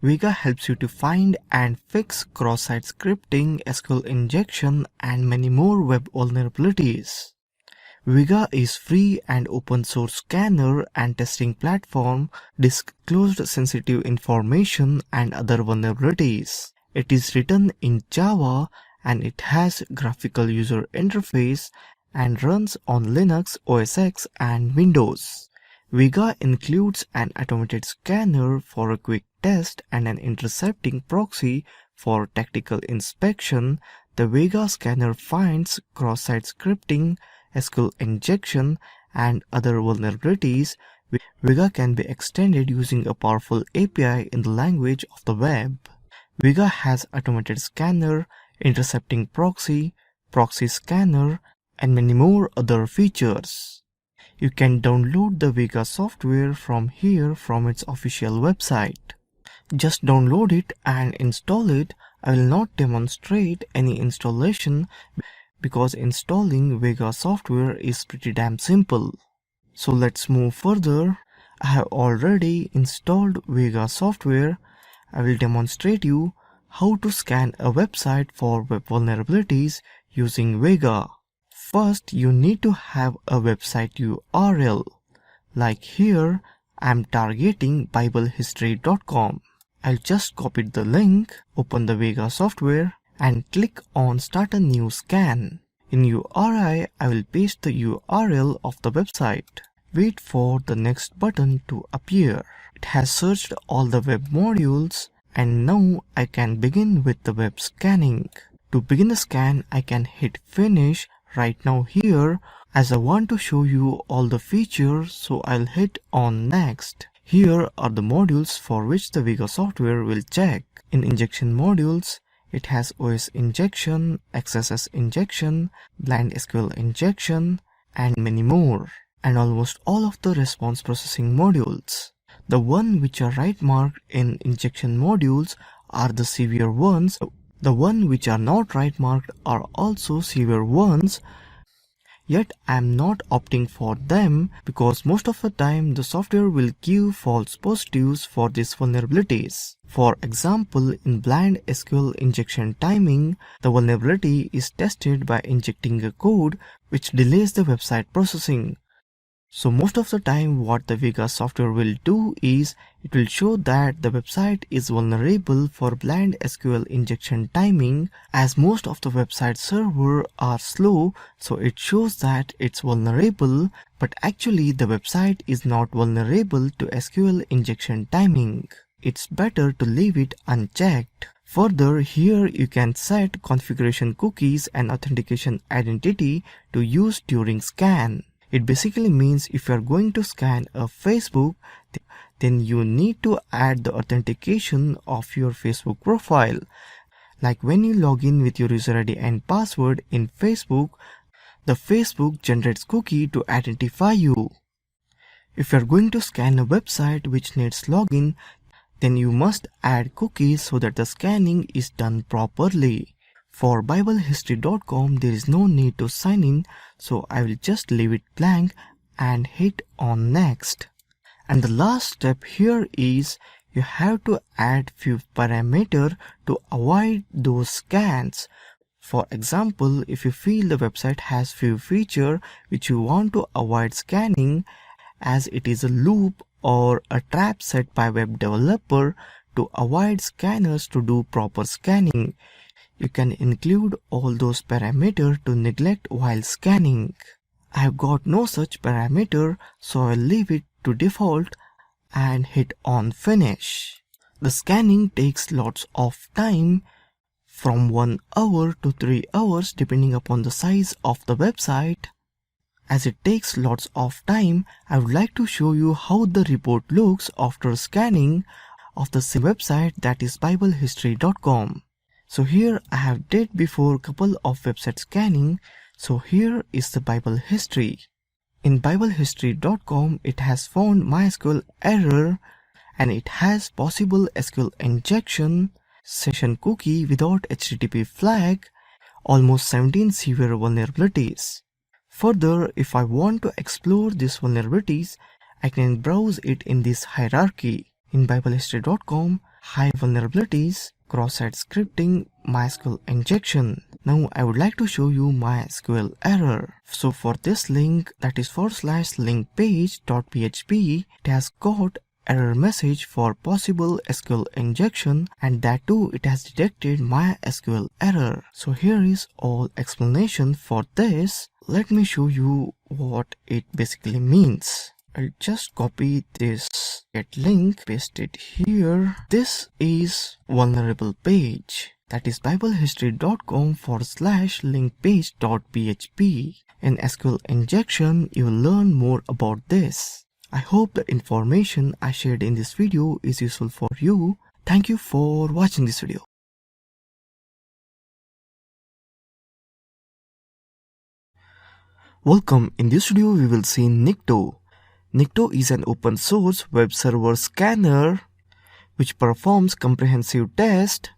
Vega helps you to find and fix cross-site scripting, SQL injection, and many more web vulnerabilities. Vega is free and open source scanner and testing platform, disclosed sensitive information and other vulnerabilities. It is written in Java and it has graphical user interface and runs on Linux, OS X and Windows. Vega includes an automated scanner for a quick test and an intercepting proxy for tactical inspection. The Vega scanner finds cross-site scripting, SQL injection, and other vulnerabilities. Vega can be extended using a powerful API in the language of the web. Vega has automated scanner, intercepting proxy, proxy scanner, and many more other features. You can download the Vega software from here from its official website. Just download it and install it. I will not demonstrate any installation because installing Vega software is pretty damn simple. So let's move further. I have already installed Vega software. I will demonstrate you how to scan a website for web vulnerabilities using Vega. First, you need to have a website URL. Like here, I am targeting biblehistory.com. I'll just copy the link, open the Vega software, and click on Start a New Scan. In URI, I will paste the URL of the website. Wait for the next button to appear. It has searched all the web modules, and now I can begin with the web scanning. To begin the scan, I can hit Finish right now here, as I want to show you all the features, so I'll hit on Next. Here are the modules for which the Vega software will check. In injection modules, it has OS injection, XSS injection, blind SQL injection, and many more. And almost all of the response processing modules. The ones which are right marked in injection modules are the severe ones. The ones which are not right marked are also severe ones. Yet I am not opting for them because most of the time the software will give false positives for these vulnerabilities. For example, in blind SQL injection timing, the vulnerability is tested by injecting a code which delays the website processing. So most of the time what the Vega software will do is it will show that the website is vulnerable for blind SQL injection timing, as most of the website servers are slow, so it shows that it's vulnerable, but actually the website is not vulnerable to SQL injection timing. It's better to leave it unchecked. Further, here you can set configuration cookies and authentication identity to use during scan. It basically means if you are going to scan a Facebook, then you need to add the authentication of your Facebook profile. Like when you log in with your user ID and password in Facebook, the Facebook generates cookie to identify you. If you are going to scan a website which needs login, then you must add cookies so that the scanning is done properly. For biblehistory.com, there is no need to sign in, so I will just leave it blank and hit on Next. And the last step here is you have to add few parameters to avoid those scans. For example, if you feel the website has few features which you want to avoid scanning, as it is a loop or a trap set by web developer to avoid scanners to do proper scanning, you can include all those parameters to neglect while scanning. I have got no such parameter, so I'll leave it to default and hit on Finish. The scanning takes lots of time, from 1 hour to 3 hours depending upon the size of the website. As it takes lots of time, I would like to show you how the report looks after scanning of the same website, that is biblehistory.com. So here I have did before couple of website scanning, so here is the Bible history. In biblehistory.com, it has found MySQL error and it has possible SQL injection, session cookie without HTTP flag, almost 17 severe vulnerabilities. Further, if I want to explore these vulnerabilities, I can browse it in this hierarchy. In biblehistory.com, high vulnerabilities, cross-site scripting, MySQL injection. Now I would like to show you MySQL error. So for this link, that is /linkpage.php, it has got error message for possible SQL injection, and that too it has detected MySQL error. So here is all explanation for this. Let me show you what it basically means. I'll just copy this get link, paste it here. This is vulnerable page. That is biblehistory.com/linkpage.php. In SQL injection, you will learn more about this. I hope the information I shared in this video is useful for you. Thank you for watching this video. Welcome. In this video, we will see Nikto. Nikto is an open source web server scanner which performs comprehensive tests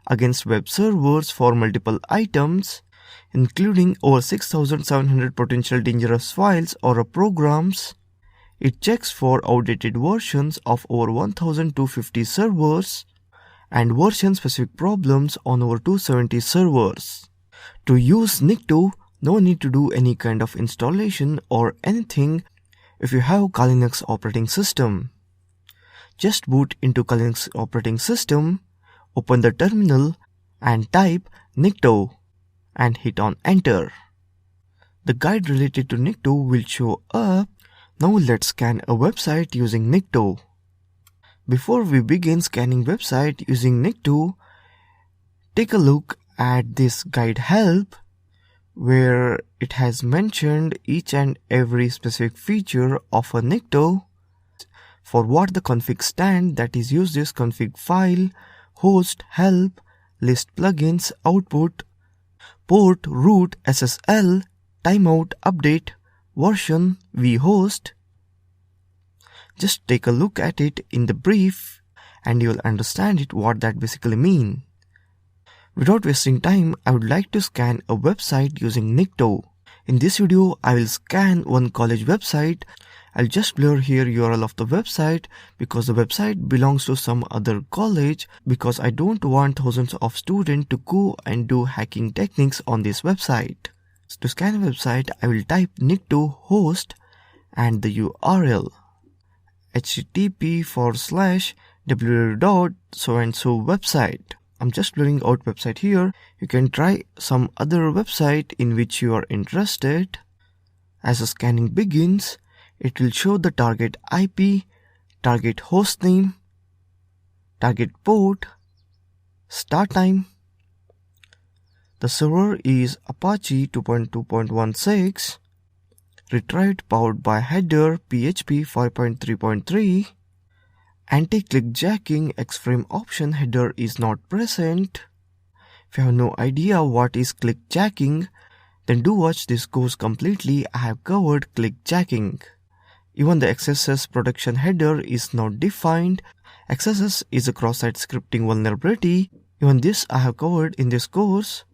against web servers for multiple items, including over 6,700 potential dangerous files or programs. It checks for outdated versions of over 1,250 servers and version-specific problems on over 270 servers. To use Nikto, no need to do any kind of installation or anything if you have Kali Linux operating system. Just boot into Kali Linux operating system, open the terminal and type Nikto and hit on enter. The guide related to Nikto will show up. Now let's scan a website using Nikto. Before we begin scanning website using Nikto, take a look at this guide help, where it has mentioned each and every specific feature of a Nikto. For what the config stand, that is use this config file, host, help, list plugins, output, port, root, SSL, timeout, update, version, vhost. Just take a look at it in the brief and you'll understand it what that basically means. Without wasting time, I would like to scan a website using Nikto. In this video, I will scan one college website. I'll just blur here URL of the website because the website belongs to some other college, because I don't want thousands of students to go and do hacking techniques on this website. To scan a website, I will type Nikto host and the URL http://www.so-and-so website. I'm just blurring out website here. You can try some other website in which you are interested. As the scanning begins, it will show the target IP, target hostname, target port, start time. The server is Apache 2.2.16, retrieved powered by header PHP 5.3.3. Anti-click jacking X-frame option header is not present. If you have no idea what is click jacking, then do watch this course completely. I have covered click jacking. Even the XSS protection header is not defined. XSS is a cross-site scripting vulnerability. Even this I have covered in this course.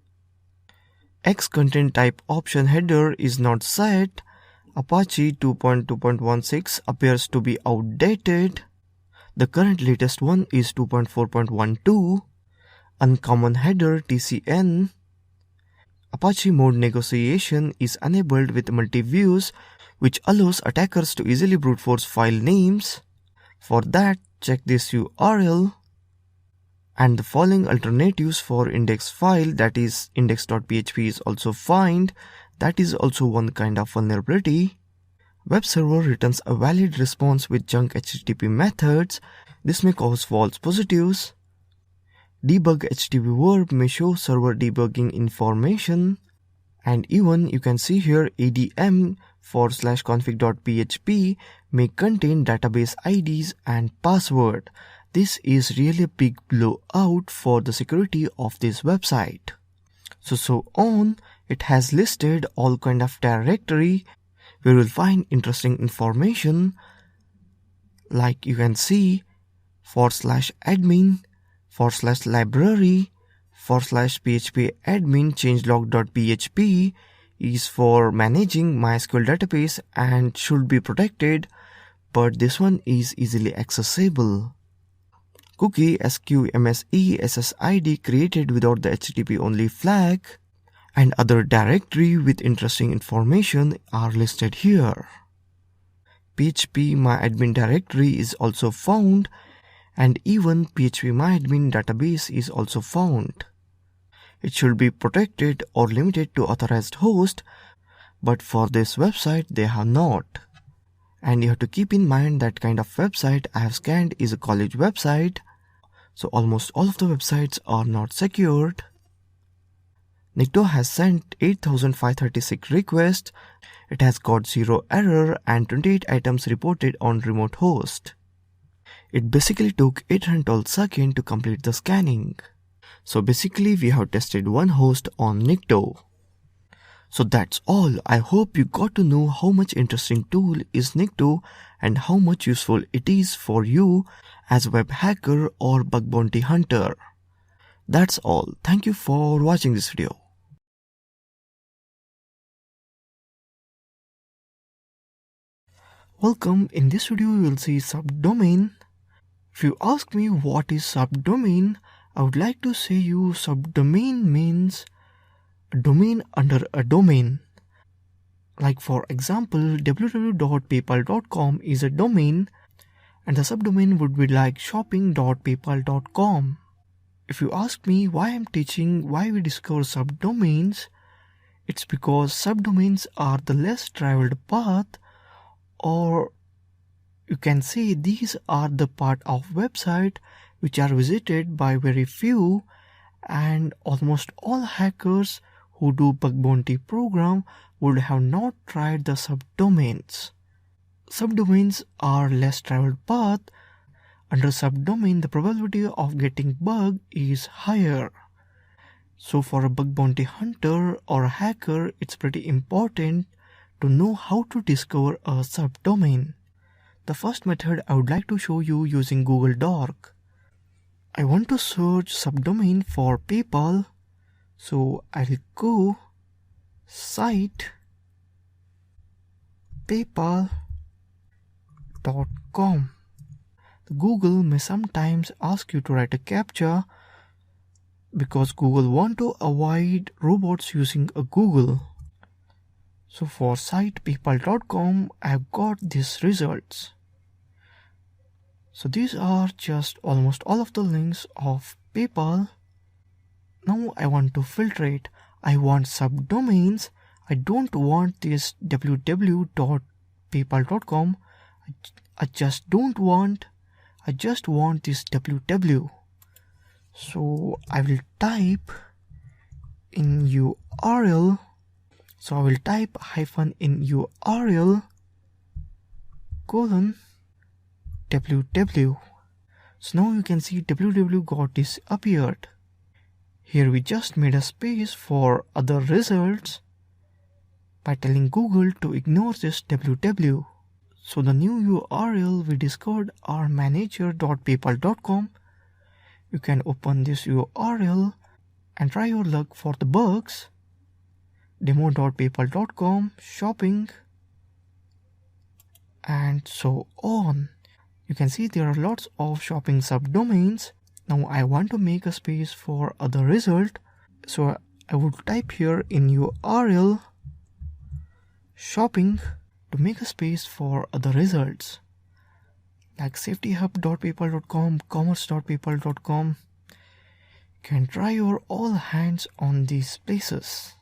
X content type option header is not set. Apache 2.2.16 appears to be outdated. The current latest one is 2.4.12. Uncommon header TCN. Apache mode negotiation is enabled with multi-views, which allows attackers to easily brute force file names. For that, check this URL. And the following alternatives for index file, that is index.php, is also found. That is also one kind of vulnerability. Web server returns a valid response with junk HTTP methods. This may cause false positives. Debug HTTP verb may show server debugging information. And even you can see here adm/config.php may contain database IDs and password. This is really a big blowout for the security of this website. So on, it has listed all kind of directory where you will find interesting information, like you can see /admin, /library, /php admin changelog.php is for managing MySQL database and should be protected, but this one is easily accessible. cookie sqmse ssid created without the HTTP only flag, and other directory with interesting information are listed here. PHP myadmin directory is also found, and even PHP myadmin database is also found. It should be protected or limited to authorized host, but for this website they have not. And you have to keep in mind that kind of website I have scanned is a college website, so almost all of the websites are not secured. Nikto has sent 8536 requests. It has got 0 error and 28 items reported on remote host. It basically took 812 seconds to complete the scanning. So basically we have tested one host on Nikto. So that's all. I hope you got to know how much interesting tool is Nikto and how much useful it is for you as a web hacker or bug bounty hunter. That's all. Thank you for watching this video. Welcome. In this video you will see subdomain. If you ask me what is subdomain, I would like to say you subdomain means a domain under a domain. Like for example, www.paypal.com is a domain and the subdomain would be like shopping.paypal.com. If you ask me why I'm teaching why we discover subdomains, it's because subdomains are the less traveled path, or you can say these are the part of website which are visited by very few, and almost all hackers who do bug bounty program would have not tried the subdomains. Subdomains are less traveled path. Under subdomain, the probability of getting bug is higher. So for a bug bounty hunter or a hacker, it's pretty important to know how to discover a subdomain. The first method I would like to show you using Google Doc. I want to search subdomain for PayPal, so I'll go site paypal.com. Google may sometimes ask you to write a CAPTCHA because Google want to avoid robots using a Google. So for site paypal.com, I've got these results. So these are just almost all of the links of PayPal. Now I want to filter it. I want subdomains. I don't want this www.paypal.com. I just want this www. So I will type in URL. So I will type hyphen in URL colon www. So now you can see www got disappeared. Here we just made a space for other results by telling Google to ignore this www. So the new URL we discovered are manager.paypal.com. You can open this URL and try your luck for the bugs. Demo.paypal.com, shopping, and so on. You can see there are lots of shopping subdomains. Now I want to make a space for other result. So I would type here in URL shopping to make a space for other results like safetyhub.paypal.com, commerce.paypal.com. You can try your all hands on these places.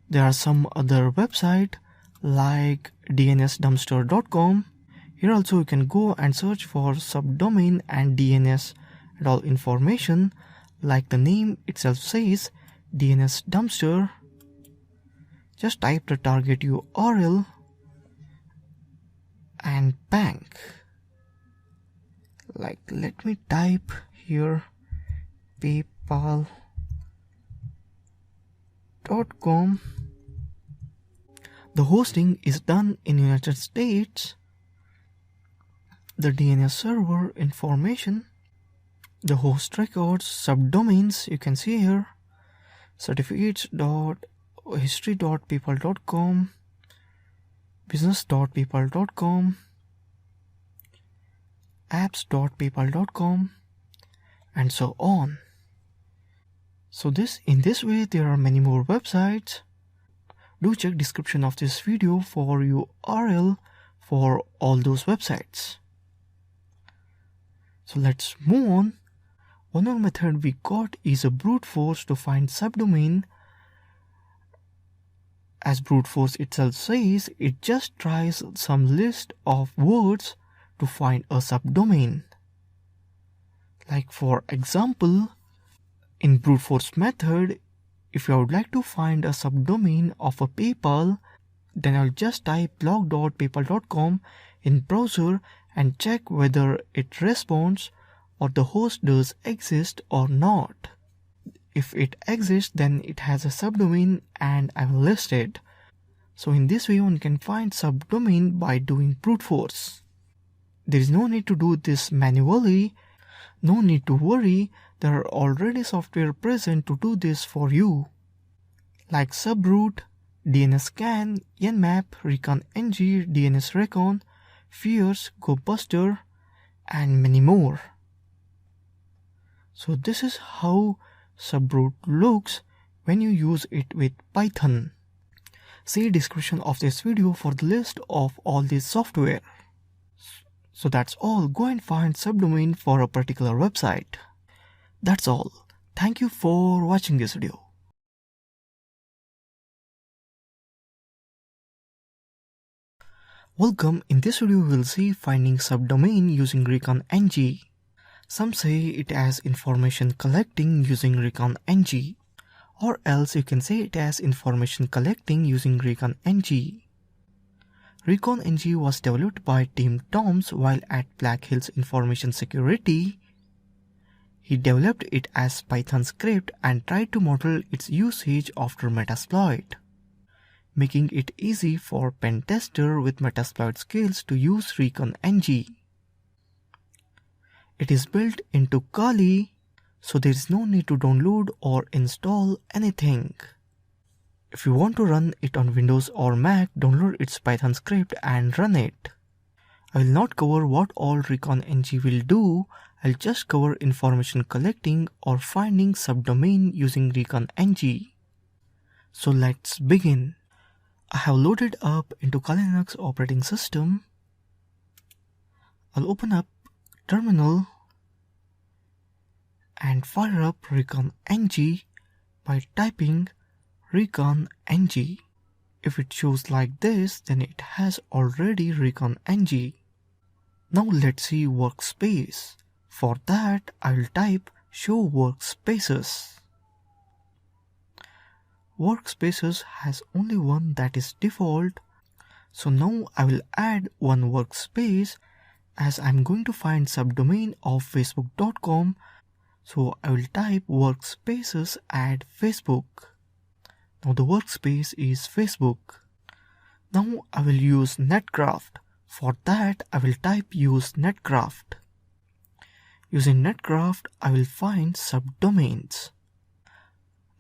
There are some other websites like dnsdumpster.com. Here also you can go and search for subdomain and DNS and all information, like the name itself says, DNS dumpster. Just type the target URL and bang. Like let me type here paypal.com. The hosting is done in United States. The DNS server information, the host records, subdomains you can see here, certificates.history.paypal.com, business.paypal.com, apps.paypal.com, and so on. So in this way there are many more websites. Do check description of this video for URL for all those websites. So let's move on. One more method we got is a brute force to find subdomain. As brute force itself says, it just tries some list of words to find a subdomain. Like for example, in brute force method, if you would like to find a subdomain of a PayPal, then I'll just type log.paypal.com in browser and check whether it responds or the host does exist or not. If it exists, then it has a subdomain and I will list it. So in this way one can find subdomain by doing brute force. There is no need to do this manually. No need to worry, there are already software present to do this for you. Like Subroot, DNSScan, Nmap, Recon-ng, DNS Recon, Fierce, GoBuster, and many more. So this is how Subroot looks when you use it with Python. See description of this video for the list of all this software. So that's all. Go and find subdomain for a particular website. That's all. Thank you for watching this video. Welcome. In this video we will see finding subdomain using Recon-ng. Some say it has information collecting using Recon-ng, or else you can say it has information collecting using Recon-ng. Recon-ng was developed by Team Toms while at Black Hills Information Security. He developed it as Python script and tried to model its usage after Metasploit, making it easy for pen tester with Metasploit skills to use Recon-ng. It is built into Kali, so there is no need to download or install anything. If you want to run it on Windows or Mac, download its Python script and run it. I will not cover what all Recon-ng will do. I'll just cover information collecting or finding subdomain using Recon-ng. So let's begin. I have loaded up into Kali Linux operating system. I'll open up terminal and fire up Recon-ng by typing Recon-ng. If it shows like this, then it has already Recon-ng. Now let's see workspace. For that, I will type show workspaces. Workspaces has only one, that is default. So now I will add one workspace as I'm going to find subdomain of facebook.com. So I will type workspaces add Facebook. Now the workspace is Facebook. Now I will use netcraft. For that I will type use netcraft. Using netcraft I will find subdomains.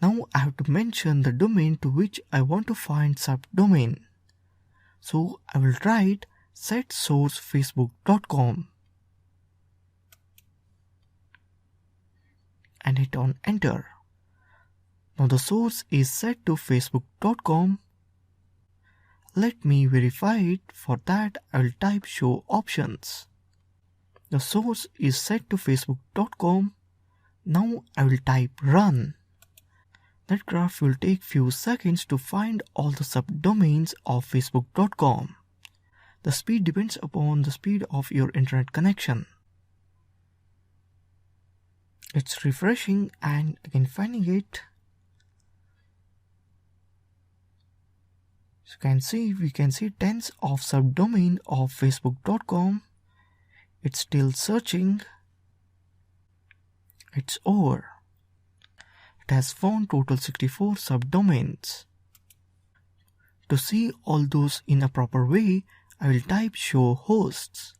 Now I have to mention the domain to which I want to find subdomain. So I will write set source facebook.com and hit on enter. Now the source is set to facebook.com. Let me verify it. For that I will type show options. The source is set to facebook.com. Now I will type run. Netcraft will take few seconds to find all the subdomains of facebook.com. The speed depends upon the speed of your internet connection. It's refreshing and again finding it. So we can see tens of subdomain of facebook.com. It's still searching. It's over. It has found total 64 subdomains. To see all those in a proper way, I will type show hosts.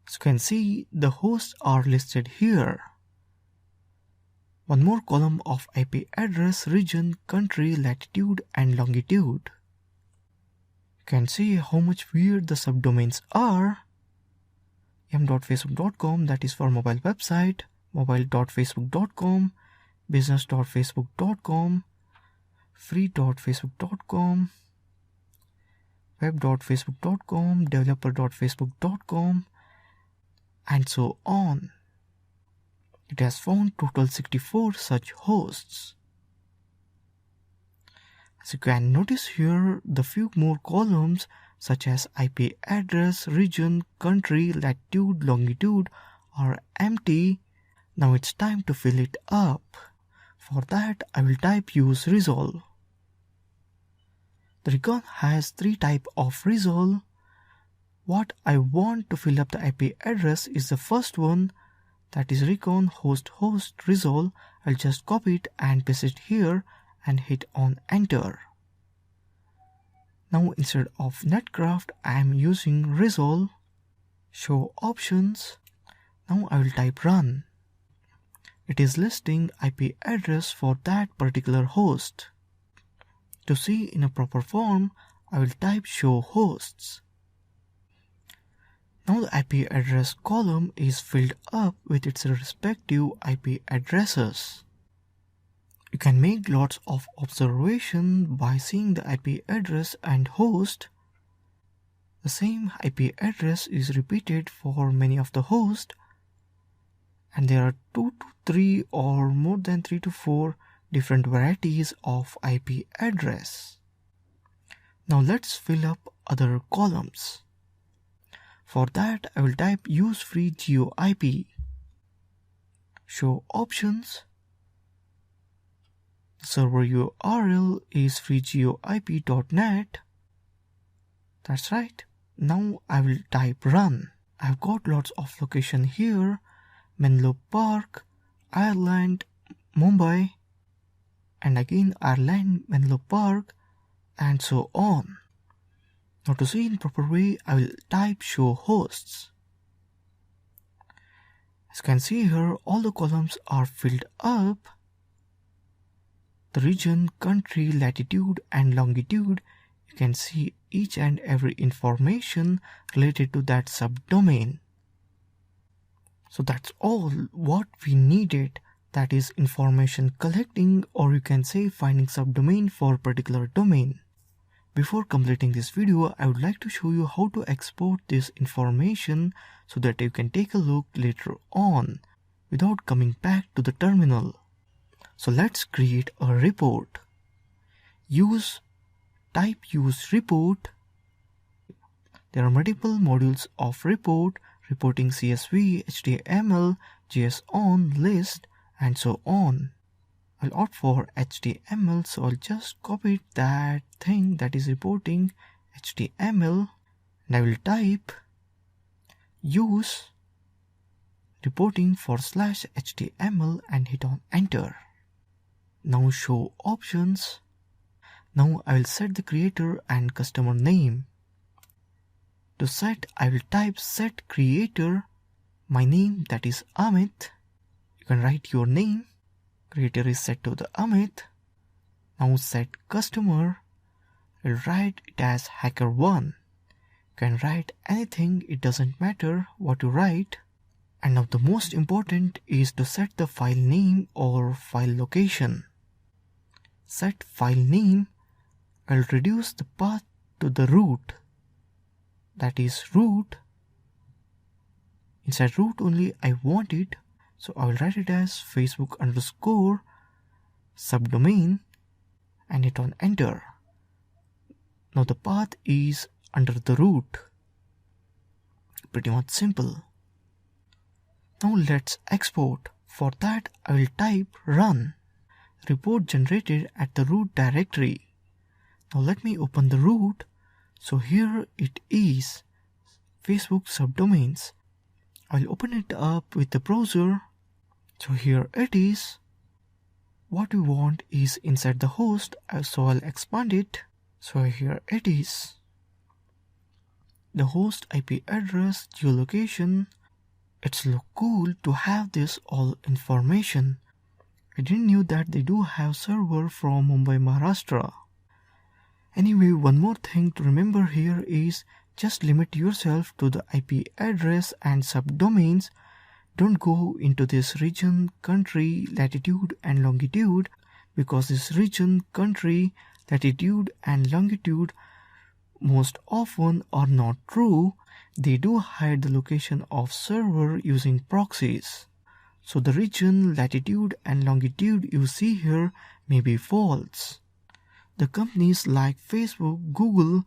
So you can see the hosts are listed here. One more column of IP address, region, country, latitude and longitude. You can see how much weird the subdomains are. m.facebook.com, that is for mobile website, mobile.facebook.com, business.facebook.com, free.facebook.com, web.facebook.com, developer.facebook.com, and so on. It has found total 64 such hosts. As you can notice here, the few more columns such as IP address, region, country, latitude, longitude are empty. Now it's time to fill it up. For that, I will type use resolve. The Recon has 3 types of resolve. What I want to fill up the IP address is the first one, that is Recon host resolve. I'll just copy it and paste it here and hit on enter. Now instead of netcraft, I am using resolve. Show options. Now I will type run. It is listing IP address for that particular host. To see in a proper form, I will type show hosts. Now the IP address column is filled up with its respective IP addresses. You can make lots of observation by seeing the IP address and host. The same IP address is repeated for many of the hosts, and there are 2 to 3 or more than 3 to 4 different varieties of IP address. Now let's fill up other columns. For that, I will type use free GeoIP. Show options. The server URL is freegeoip.net. That's right. Now I will type run. I've got lots of location here: Menlo Park, Ireland, Mumbai, and again Ireland, Menlo Park, and so on. Now to see in proper way, I will type show hosts. As you can see here, all the columns are filled up. The region, country, latitude and longitude, you can see each and every information related to that subdomain. So that's all what we needed, that is information collecting, or you can say finding subdomain for a particular domain. Before completing this video, I would like to show you how to export this information so that you can take a look later on without coming back to the terminal. So let's create a report. Type use report. There are multiple modules of report: reporting CSV, HTML, JSON, list, and so on. I'll opt for HTML, so I'll just copy that thing that is reporting HTML, and I will type use reporting /HTML and hit on enter. Now show options. Now I will set the creator and customer name. To set, I will type set creator, my name, that is Amit. You can write your name. Creator is set to the Amit. Now set customer. I'll write it as Hackerone. You can write anything, it doesn't matter what you write. And now the most important is to set the file name or file location. Set file name. I'll reduce the path to the root, that is root. Inside root only I want it, so I will write it as Facebook_subdomain and hit on enter. Now the path is under the root. Pretty much simple. Now let's export. For that I will type run. Report generated at the root directory. Now let me open the root. So here it is, Facebook subdomains. I'll open it up with the browser. So here it is. What we want is inside the host, so I'll expand it. So here it is. The host IP address, geolocation. It's look cool to have this all information. I didn't know that they do have server from Mumbai, Maharashtra. Anyway, one more thing to remember here is Just limit yourself to the IP address and subdomains. Don't go into this region, country, latitude and longitude, because this region, country, latitude and longitude most often are not true. They do hide the location of server using proxies. So the region, latitude and longitude you see here may be false. The companies like Facebook, Google,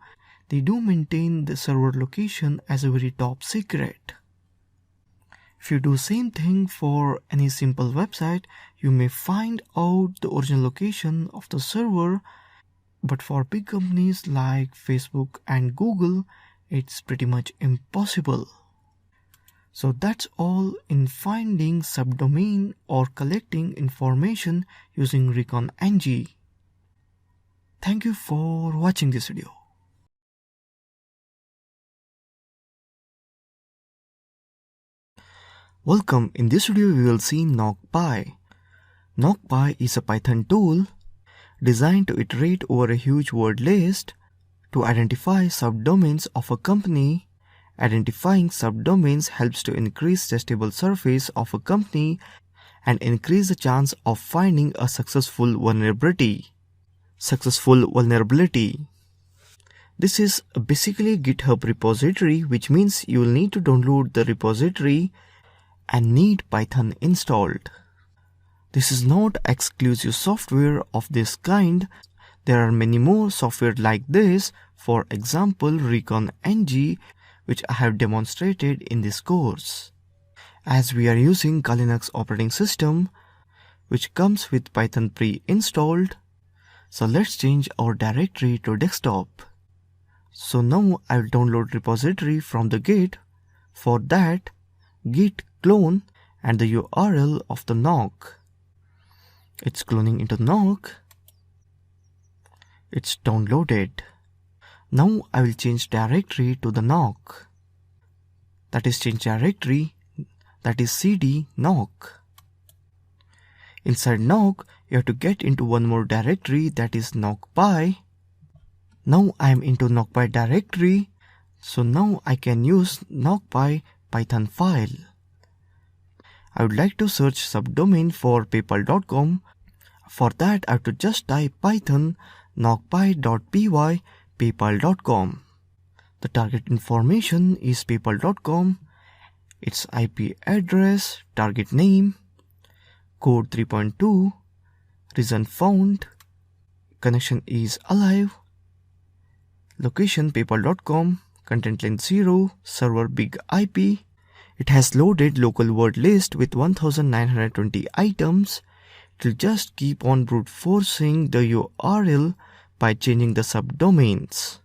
they do maintain the server location as a very top secret. If you do same thing for any simple website, you may find out the original location of the server, but for big companies like Facebook and Google, it's pretty much impossible. So that's all in finding subdomain or collecting information using Recon-ng. Thank you for watching this video. Welcome. In this video we will see Knockpy. Knockpy is a Python tool designed to iterate over a huge word list to identify subdomains of a company. Identifying subdomains helps to increase testable surface of a company and increase the chance of finding a successful vulnerability. This is basically a GitHub repository, which means you will need to download the repository and need Python installed. This is not exclusive software of this kind. There are many more software like this, for example Recon-ng, which I have demonstrated in this course. As we are using Linux operating system, which comes with Python pre-installed, so let's change our directory to desktop. So now I will download repository from the Git. For that, git clone and the URL of the Knock. It's cloning into Knock. It's downloaded. Now I will change directory to the Knock. That is change directory, that is cd knock. Inside Knock, you have to get into one more directory, that is Knockpy. Now I am into Knockpy directory, so now I can use Knockpy Python file. I would like to search subdomain for paypal.com. For that I have to just type python knockpy.py paypal.com. The target information is paypal.com, its IP address, target name, code 3.2, reason found, connection is alive, location paypal.com, content length 0, server big IP. It has loaded local word list with 1920 items. It will just keep on brute forcing the URL by changing the subdomains.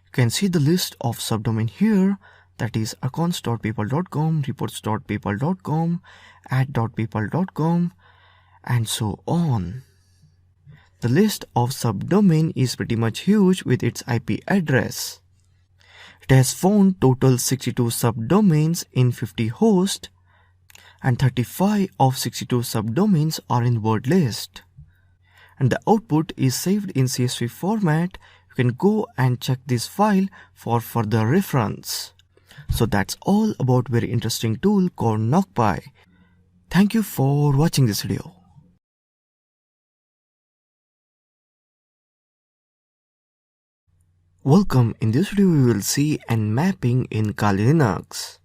You can see the list of subdomain here, that is accounts.paypal.com, reports.paypal.com, ad.paypal.com, and so on. The list of subdomain is pretty much huge with its IP address. It has found total 62 subdomains in 50 hosts, and 35 of 62 subdomains are in word list. And the output is saved in CSV format. You can go and check this file for further reference. So that's all about very interesting tool called Knockpy. Thank you for watching this video. Welcome. In this video we will see Nmapping in Kali Linux.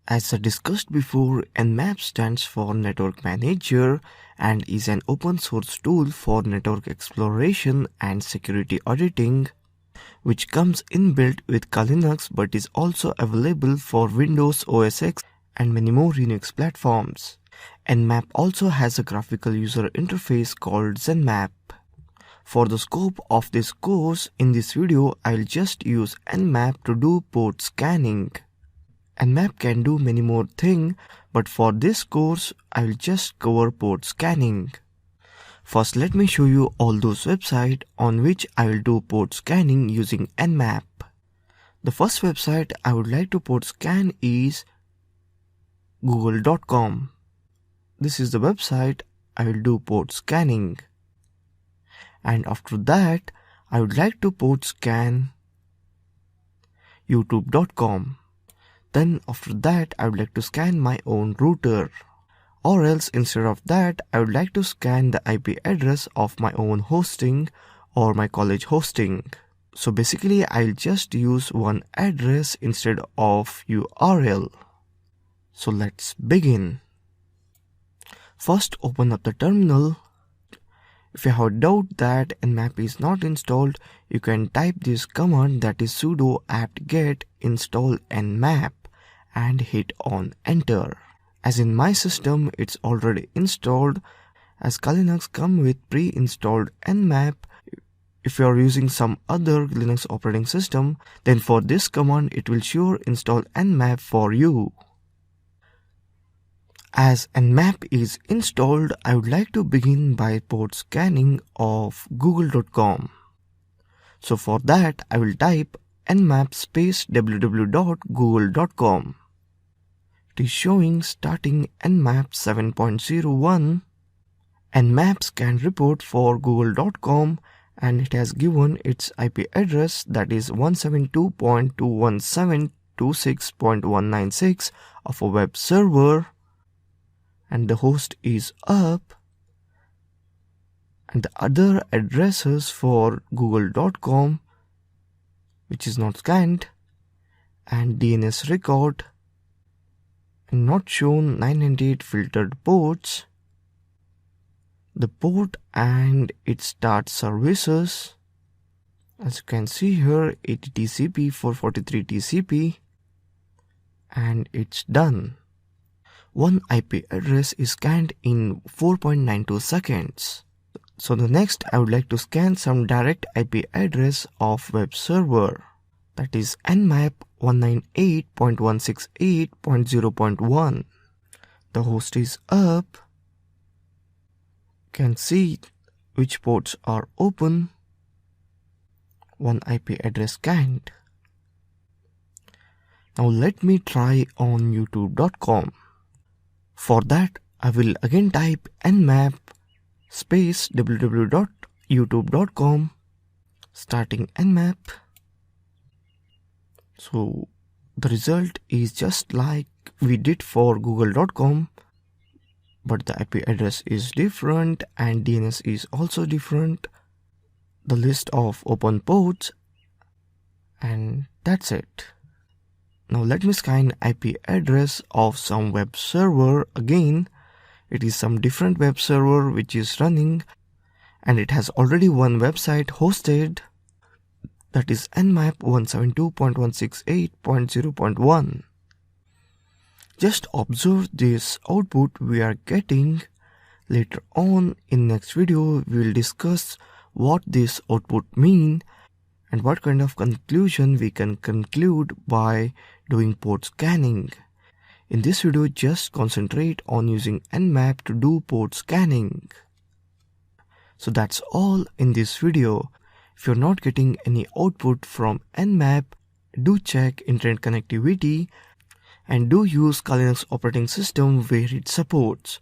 As I discussed before, Nmap stands for Network Manager and is an open source tool for network exploration and security auditing, which comes inbuilt with Kali Linux but is also available for Windows OS X and many more Unix platforms. Nmap also has a graphical user interface called Nmap. For the scope of this course, in this video, I will just use Nmap to do port scanning. Nmap can do many more things, but for this course, I will just cover port scanning. First, let me show you all those websites on which I will do port scanning using Nmap. The first website I would like to port scan is google.com. This is the website I will do port scanning. And after that, I would like to port scan youtube.com. Then after that I would like to scan my own router. Or else instead of that I would like to scan the IP address of my own hosting or my college hosting. So basically I'll just use one address instead of URL. So let's begin. First open up the terminal. If you have a doubt that Nmap is not installed, you can type this command, that is sudo apt-get install nmap, and hit on enter. As in my system it's already installed, as Linux come with pre-installed Nmap. If you are using some other Linux operating system, then for this command it will sure install Nmap for you. As Nmap is installed, I would like to begin by port scanning of google.com. So for that I will type nmap space www.google.com. It is showing starting Nmap 7.01. Nmap scan report for google.com, and it has given its IP address, that is 172.217.26.196 of a web server, and the host is up, and the other addresses for google.com which is not scanned, and DNS record, and not shown 998 filtered ports. The port and its start services, as you can see here, 80 TCP, 443 TCP, and it's done. One IP address is scanned in 4.92 seconds. So the next I would like to scan some direct IP address of web server, that is nmap 198.168.0.1. The host is up. Can see which ports are open. One IP address scanned. Now let me try on youtube.com. For that I will again type nmap space www.youtube.com, starting nmap. So the result is just like we did for google.com, but the IP address is different and DNS is also different. The list of open ports, and that's it. Now let me scan IP address of some web server again. It is some different web server which is running, and it has already one website hosted, that is nmap 172.168.0.1. Just observe this output we are getting. Later on in next video we will discuss what this output mean and what kind of conclusion we can conclude by doing port scanning. In this video just concentrate on using Nmap to do port scanning. So that's all in this video. If you're not getting any output from Nmap, do check internet connectivity and do use Linux operating system where it supports.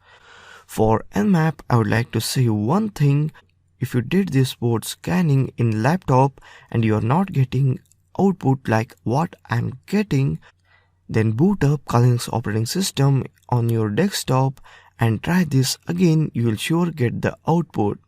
For Nmap, I would like to say one thing. If you did this port scanning in laptop and you are not getting output like what I'm getting, then boot up Linux operating system on your desktop and try this again. You will sure get the output.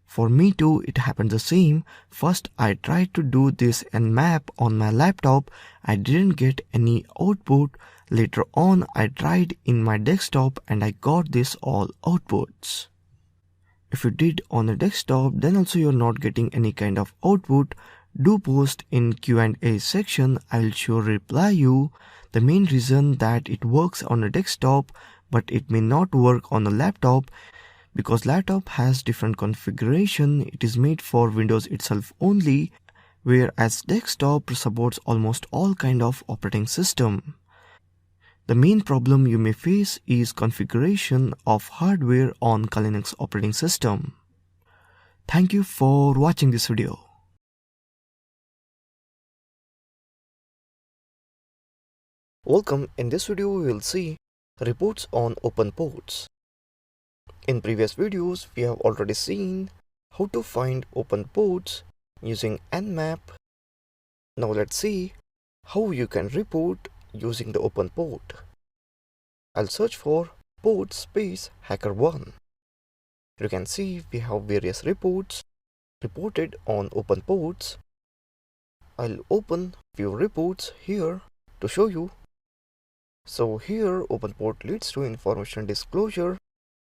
For me too, it happened the same. First I tried to do this Nmap on my laptop. I didn't get any output. Later on I tried in my desktop and I got this all outputs. If you did on a desktop, then also you're not getting any kind of output, do post in Q&A section. I'll sure reply you. The main reason that it works on a desktop but it may not work on a laptop, because laptop has different configuration. It is made for Windows itself only, whereas desktop supports almost all kind of operating system. The main problem you may face is configuration of hardware on Linux operating system. Thank you for watching this video. Welcome. In this video we will see reports on open ports. In previous videos we have already seen how to find open ports using Nmap. Now let's see how you can report using the open port. I'll search for port space Hackerone. You can see we have various reports reported on open ports. I'll open few reports here to show you. So here open port leads to information disclosure.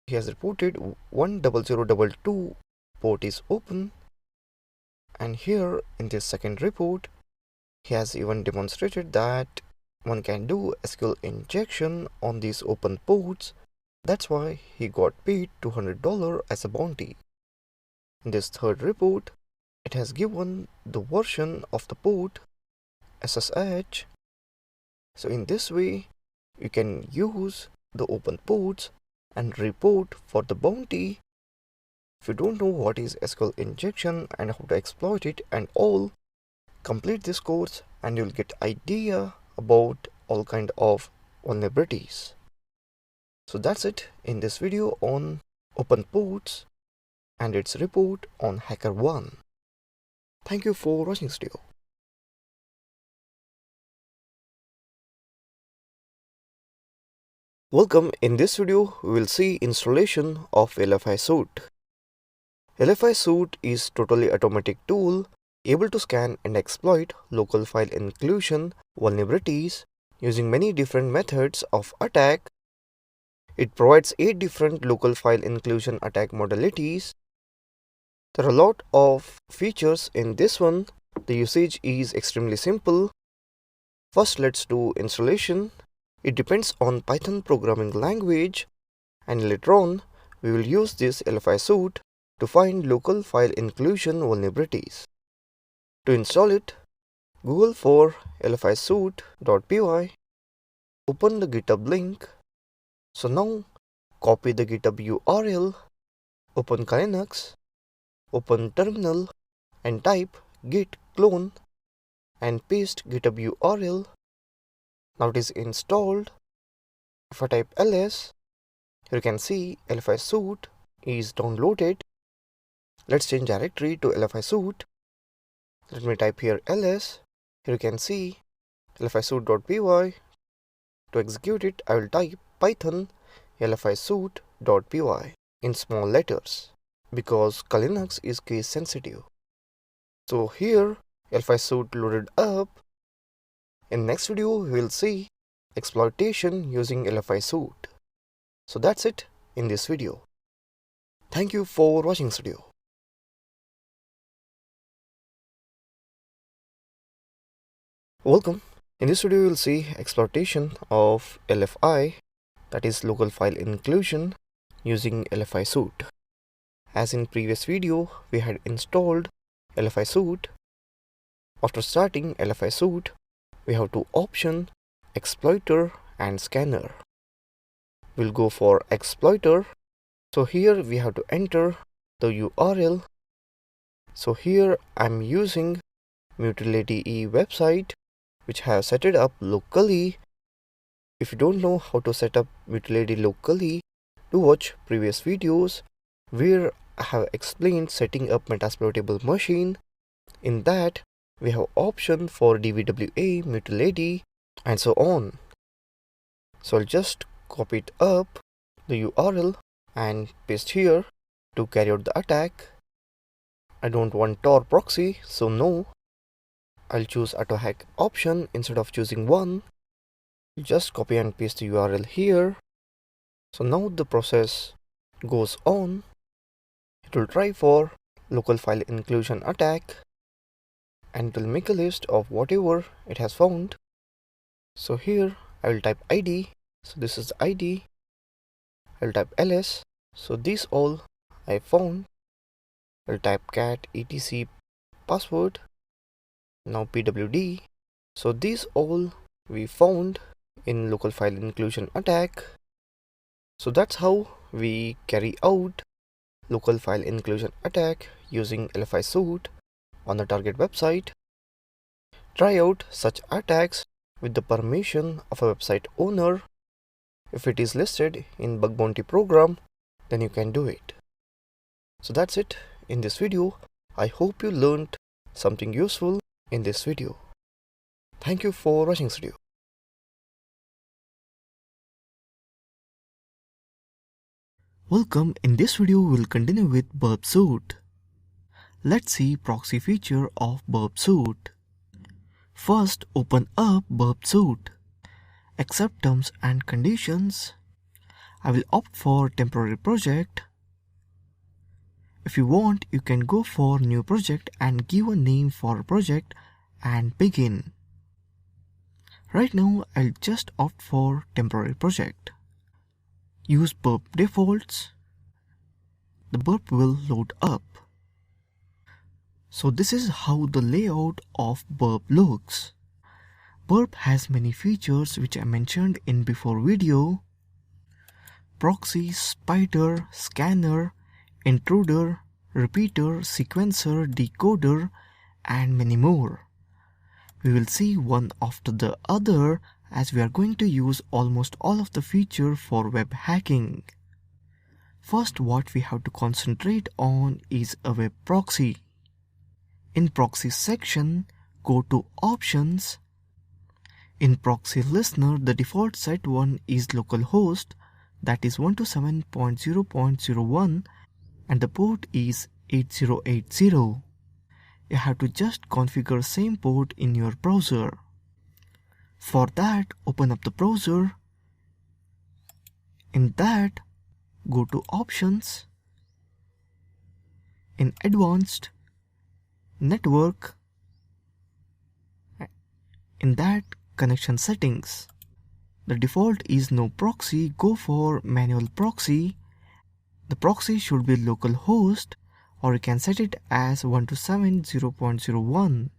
He has reported 10022 port is open, and here in this second report he has even demonstrated that one can do SQL injection on these open ports. That's why he got paid $200 as a bounty. In this third report, it has given the version of the port SSH. So in this way, you can use the open ports and report for the bounty. If you don't know what is SQL injection and how to exploit it and all, complete this course and you'll get idea about all kind of vulnerabilities. So that's it in this video on open ports and its report on Hackerone. Thank you for watching this video. Welcome. In this video, we will see installation of LFIsuite. LFIsuite is totally automatic tool able to scan and exploit local file inclusion vulnerabilities using many different methods of attack. It provides 8 different local file inclusion attack modalities. There are a lot of features in this one. The usage is extremely simple. First, let's do installation. It depends on Python programming language, and later on we will use this LFIsuite to find local file inclusion vulnerabilities. To install it, Google for LFIsuite.py, open the GitHub link. So now copy the GitHub URL, open Linux, open terminal and type git clone and paste GitHub URL. Now it is installed. If I type ls, you can see LFIsuite is downloaded. Let's change directory to LFIsuite. Let me type here ls. Here you can see LFIsuite.py. To execute it, I will type Python LFIsuite.py in small letters because Linux is case sensitive. So here LFIsuite loaded up. In next video, we will see exploitation using LFIsuite. So that's it in this video. Thank you for watching this video. Welcome. In this video, we will see exploitation of LFI, that is local file inclusion, using LFIsuite. As in previous video, we had installed LFIsuite. After starting LFIsuite, we have two options, exploiter and scanner. We'll go for exploiter. So here we have to enter the URL. So here I'm using Mutility website, which have set it up locally. If you don't know how to set up Mutility locally, do watch previous videos where I have explained setting up metasploitable machine. In that, we have option for DVWA, Mutility, and so on. So I'll just copy it up, the URL, and paste here to carry out the attack. I don't want Tor proxy, so no. I'll choose auto hack option instead of choosing one. Just copy and paste the URL here. So now the process goes on. It will try for local file inclusion attack and it will make a list of whatever it has found. So here I will type ID. So this is the ID. I will type ls. So these all I found. I'll type cat etc password. Now pwd. So these all we found in local file inclusion attack. So that's how we carry out local file inclusion attack using LFIsuite on the target website. Try out such attacks with the permission of a website owner. If it is listed in bug bounty program, then you can do it. So that's it in this video. I hope you learned something useful in this video. Thank you for watching this video. Welcome. In this video, we'll continue with Burpsuite. Let's see proxy feature of Burpsuite. First, open up Burpsuite. Accept terms and conditions. I will opt for temporary project. If you want, you can go for new project and give a name for project and begin. Right now, I'll just opt for temporary project. Use burp defaults. The burp will load up. So this is how the layout of burp looks. Burp has many features which I mentioned in before video. Proxy, spider, scanner, intruder, repeater, sequencer, decoder, and many more. We will see one after the other as we are going to use almost all of the feature for web hacking. First, what we have to concentrate on is a web proxy. In proxy section, go to options. In proxy listener, the default set one is localhost, that is 127.0.01, and the port is 8080. You have to just configure same port in your browser. For that, open up the browser. In that, go to options. In advanced, network. In that, connection settings. The default is no proxy, go for manual proxy. The proxy should be localhost, or you can set it as 127.0.01.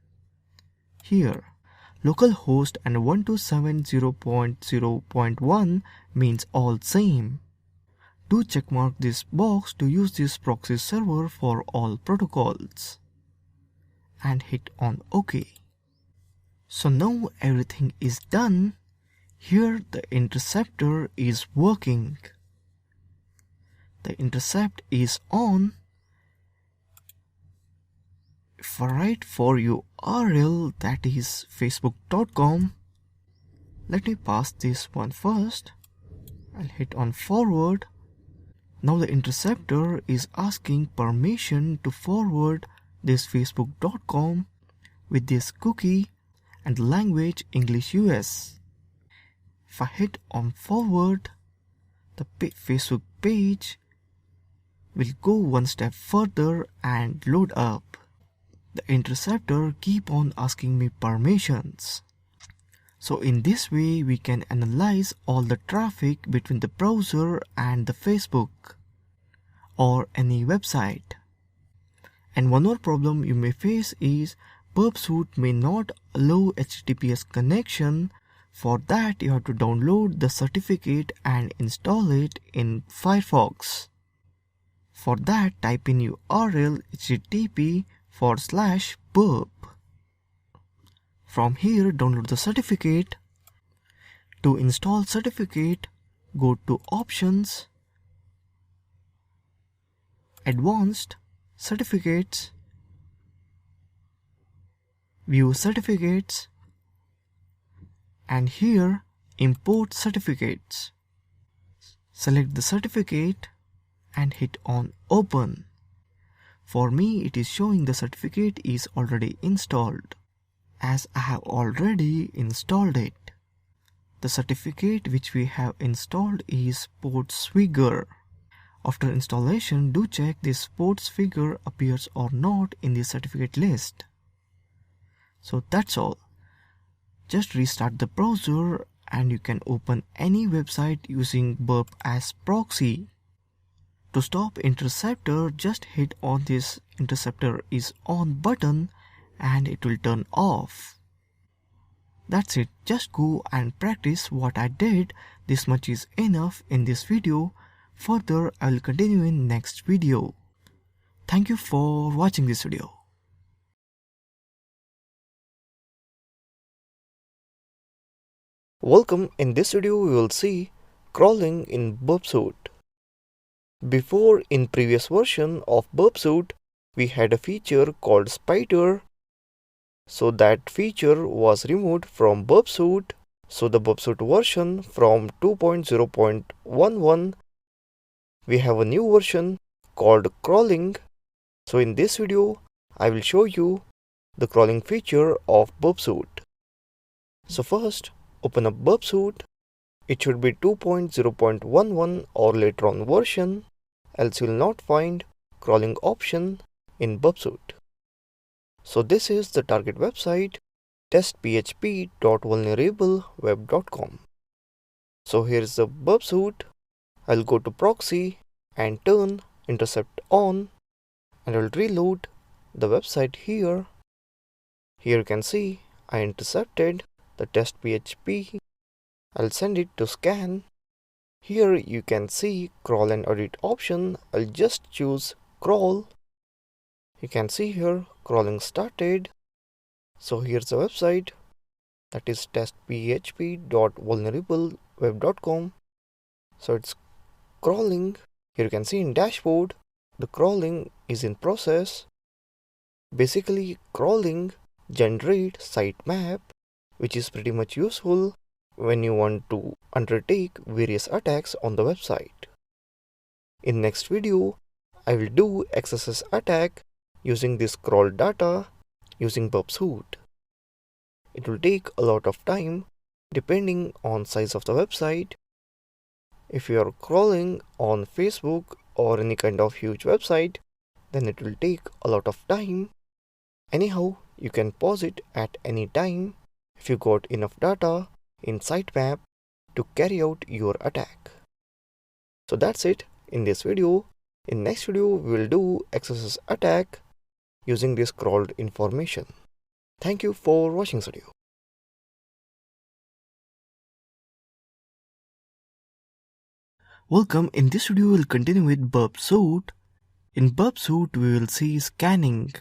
Here, localhost and 127.0.0.1 means all same. Do checkmark this box to use this proxy server for all protocols. And hit on OK. So now everything is done. Here the interceptor is working. The intercept is on. If I write for URL, that is facebook.com. Let me pass this one first. I'll hit on forward. Now the interceptor is asking permission to forward this facebook.com with this cookie and language English US. If I hit on forward, the Facebook page will go one step further and load up. The interceptor keep on asking me permissions. So in this way we can analyze all the traffic between the browser and the Facebook or any website. And one more problem you may face is Burpsuite may not allow HTTPS connection. For that you have to download the certificate and install it in Firefox. For that type in URL http://burp. From here download the certificate. To install certificate, go to options, advanced, certificates, view certificates, and here import certificates. Select the certificate and hit on open. For me it is showing the certificate is already installed, as I have already installed it. The certificate which we have installed is ports figure. After installation, do check this ports figure appears or not in the certificate list. So that's all. Just restart the browser and you can open any website using Burp as proxy. To stop interceptor, just hit on this interceptor is on button and it will turn off. That's it. Just go and practice what I did. This much is enough in this video. Further, I will continue in next video. Thank you for watching this video. Welcome. In this video we will see crawling in Burpsuite. Before, in previous version of Burpsuite, we had a feature called spider So that feature was removed from Burpsuite. So the Burpsuite version from 2.0.11, we have a new version called Crawling. So in this video, I will show you the crawling feature of Burpsuite. So first, open up Burpsuite. It should be 2.0.11 or later on version, else you will not find crawling option in Burpsuite. So this is the target website, testphp.vulnerableweb.com. So here is the Burpsuite. I'll go to proxy and turn intercept on, and I'll reload the website here. Here you can see I intercepted the test PHP. I'll send it to scan. Here you can see crawl and edit option. I'll just choose crawl. You can see here crawling started. So here's the website, that is testphp.vulnerableweb.com. So it's crawling. Here you can see in dashboard the crawling is in process. Basically, crawling generate sitemap, which is pretty much useful when you want to undertake various attacks on the website. In next video, I will do XSS attack using this crawl data using Burpsuite. It will take a lot of time depending on size of the website. If you are crawling on Facebook or any kind of huge website, then it will take a lot of time. Anyhow, you can pause it at any time if you got enough data in sitemap to carry out your attack. So that's it in this video. In next video, we will do XSS attack using this crawled information. Thank you for watching this video. Welcome. In this video, we will continue with Burpsuite. In Burpsuite, we will see scanning.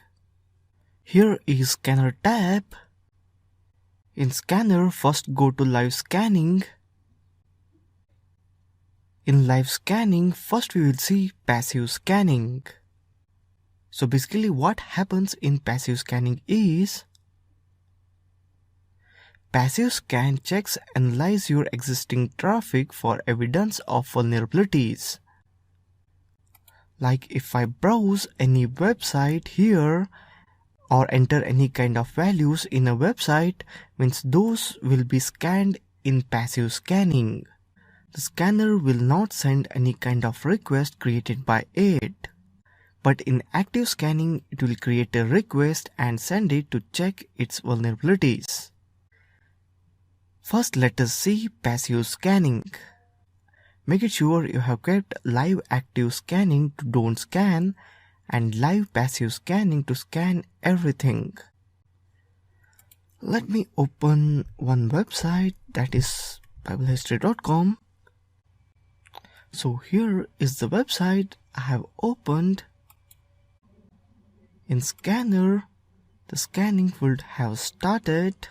Here is scanner tab. In scanner, first go to live scanning. In live scanning, first we will see passive scanning. So basically what happens in passive scanning is, passive scan checks analyze your existing traffic for evidence of vulnerabilities. Like if I browse any website here or enter any kind of values in a website, means those will be scanned in passive scanning. The scanner will not send any kind of request created by it. But in active scanning, it will create a request and send it to check its vulnerabilities. First, let us see passive scanning. Make it sure you have kept live active scanning to don't scan and live passive scanning to scan everything. Let me open one website, that is biblehistory.com. So here is the website I have opened. In scanner, the scanning would have started.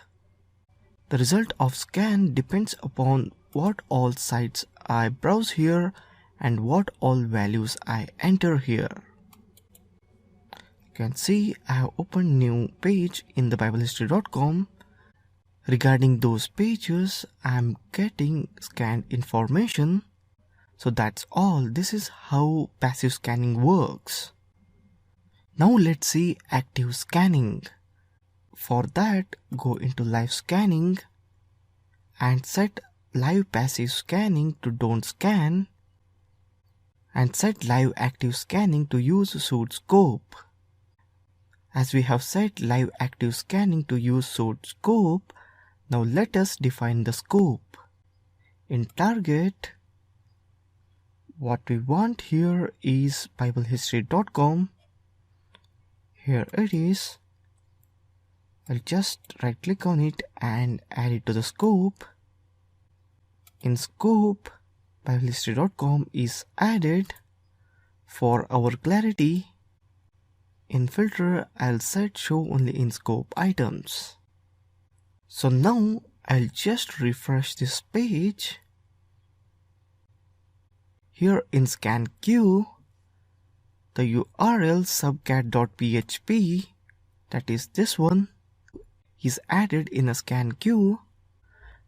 The result of scan depends upon what all sites I browse here and what all values I enter here. You can see I have opened new page in the biblehistory.com. Regarding those pages, I am getting scanned information. So that's all. This is how passive scanning works. Now let's see active scanning. For that, go into live scanning and set live passive scanning to don't scan and set live active scanning to use suit scope. As we have set live active scanning to use suit scope, now let us define the scope. In target, what we want here is biblehistory.com. Here it is. I'll just right click on it and add it to the scope. In scope, biblehistory.com is added. For our clarity, in filter, I'll set show only in scope items. So now I'll just refresh this page. Here in scan queue, the URL subcat.php, that is this one, is added in a scan queue.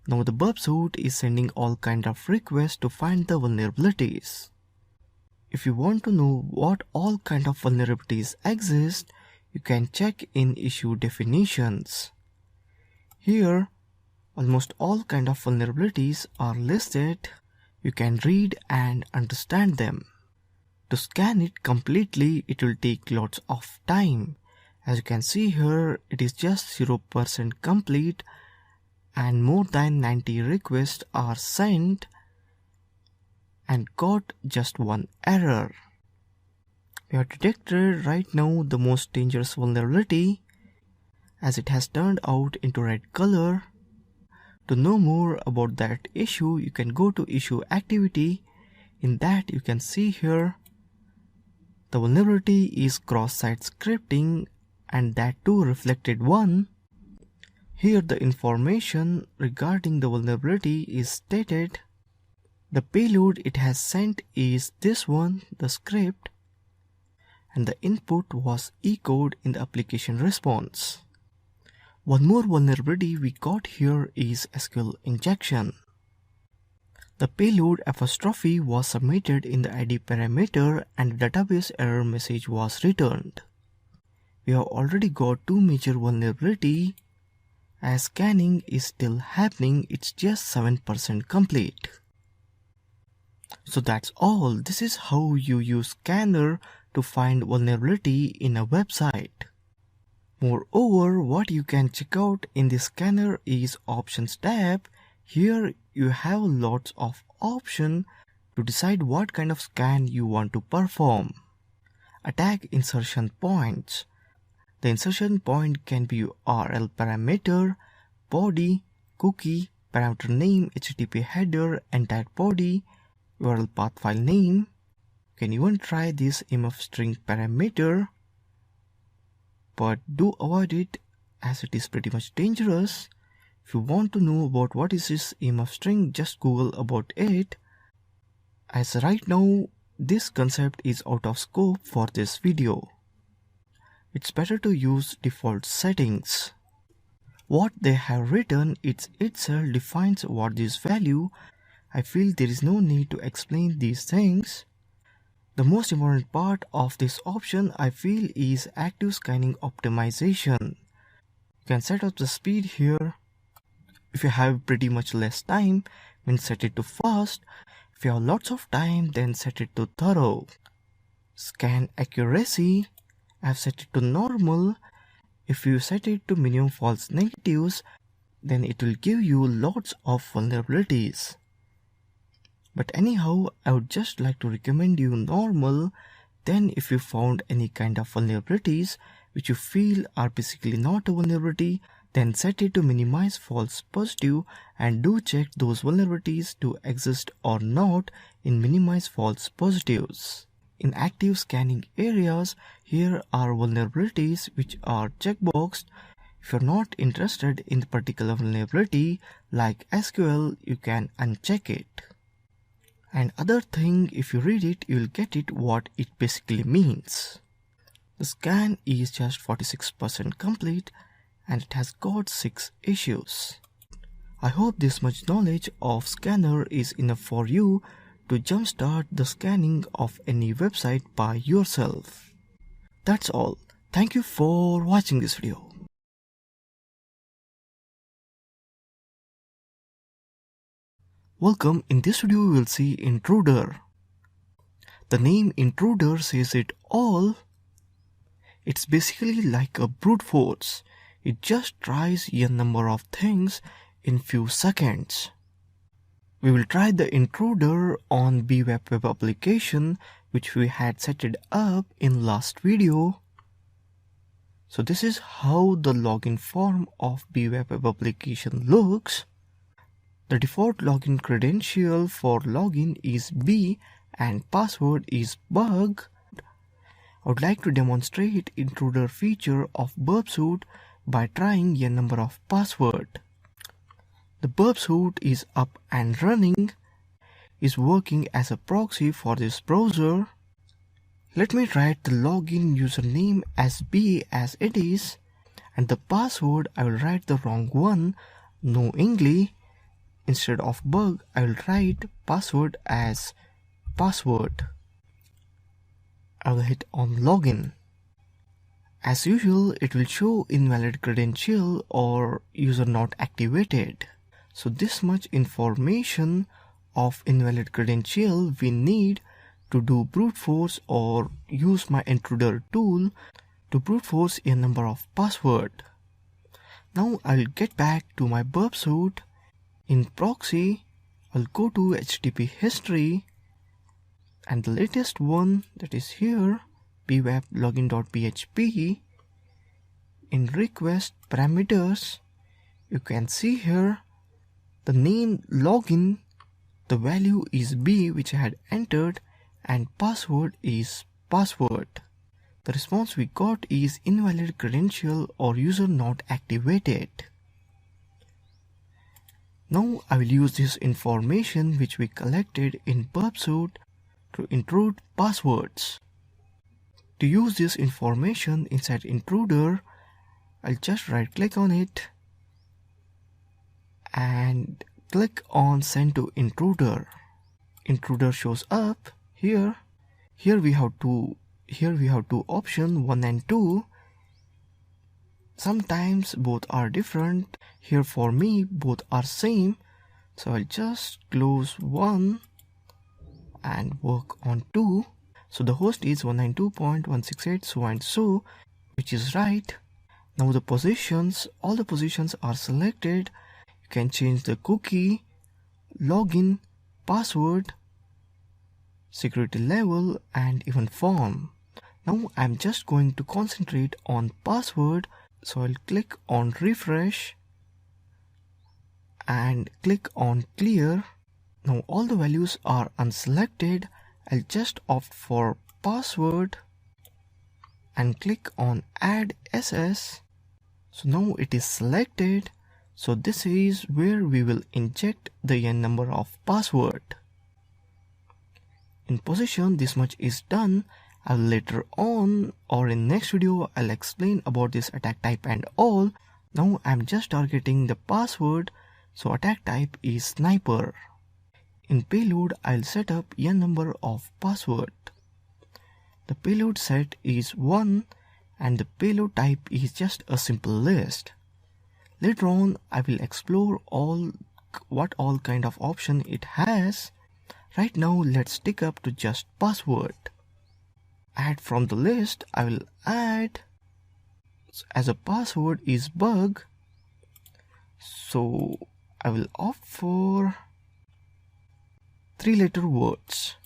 Now the Burpsuite is sending all kind of requests to find the vulnerabilities. If you want to know what all kind of vulnerabilities exist, you can check in issue definitions. Here, almost all kind of vulnerabilities are listed. You can read and understand them. To scan it completely, it will take lots of time. As you can see here, it is just 0% complete and more than 90 requests are sent and got just one error. We have detected right now the most dangerous vulnerability, as it has turned out into red color. To know more about that issue, you can go to issue activity. In that you can see here the vulnerability is cross-site scripting, and that too reflected one. Here the information regarding the vulnerability is stated. The payload it has sent is this one, the script, and the input was echoed in the application response. One more vulnerability we got here is SQL injection. The payload apostrophe was submitted in the ID parameter and the database error message was returned. We have already got two major vulnerabilities. As scanning is still happening, it's just 7% complete. So that's all. This is how you use scanner to find vulnerability in a website. Moreover, what you can check out in the scanner is options tab. Here you have lots of options to decide what kind of scan you want to perform. Attack insertion points. The insertion point can be URL parameter, body, cookie, parameter name, HTTP header, entire body, URL path file name. You can even try this Nmap string parameter, but do avoid it as it is pretty much dangerous. If you want to know about what is this Nmap string, just Google about it. As right now, this concept is out of scope for this video. It's better to use default settings. What they have written itself defines what this value. I feel there is no need to explain these things. The most important part of this option I feel is active scanning optimization. You can set up the speed here. If you have pretty much less time, then set it to fast. If you have lots of time, then set it to thorough. Scan accuracy, I have set it to normal. If you set it to minimum false negatives, then it will give you lots of vulnerabilities. But anyhow, I would just like to recommend you normal. Then if you found any kind of vulnerabilities which you feel are basically not a vulnerability, then set it to minimize false positive and do check those vulnerabilities to exist or not in minimize false positives. In active scanning areas, here are vulnerabilities which are checkboxed. If you're not interested in the particular vulnerability like SQL, you can uncheck it. And other thing, if you read it, you'll get it what it basically means. The scan is just 46% complete and it has got 6 issues. I hope this much knowledge of scanner is enough for you to jumpstart the scanning of any website by yourself. That's all. Thank you for watching this video. Welcome. In this video we will see Intruder. The name Intruder says it all. It's basically like a brute force. It just tries a number of things in few seconds. We will try the Intruder on BWap web application which we had set it up in last video. So this is how the login form of BWap web application looks. The default login credential for login is B and password is bug. I would like to demonstrate Intruder feature of Burpsuite by trying a number of passwords. The Burpsuite is up and running, is working as a proxy for this browser. Let me write the login username as B as it is And the password, I will write the wrong one knowingly. Instead of bug, I will write password as password. I will hit on login. As usual, it will show invalid credential or user not activated. So this much information of invalid credential we need to do brute force or use my intruder tool to brute force a number of password. Now I'll get back to my Burpsuite. In proxy, I'll go to HTTP history and the latest one, that is here, BWap login.php. In request parameters, you can see here the name login, the value is B which I had entered, and password is password. The response we got is invalid credential or user not activated. Now I will use this information which we collected in Burpsuite to intrude passwords. To use this information inside intruder, I'll just right click on it and click on send to intruder. Intruder shows up here. Here we have two options, 1 and 2. Sometimes both are different. Here for me both are same, so I'll just close 1 and work on 2. So the host is 192.168 so and so, which is right. Now the positions, all the positions are selected. You can change the cookie, login, password, security level, and even form. Now I'm just going to concentrate on password, so I'll click on refresh and click on clear. Now all the values are unselected. I'll just opt for password and click on add SS. So now it is selected. So this is where we will inject the n number of password. In position, this much is done. I'll later on or in next video I'll explain about this attack type and all. Now I'm just targeting the password, so attack type is sniper. In payload, I'll set up n number of password. The payload set is 1 and the payload type is just a simple list. Later on, I will explore what all kind of option it has. Right now, let's stick up to just password. Add from the list, I will add as a password is bug. So I will opt for 3-letter words.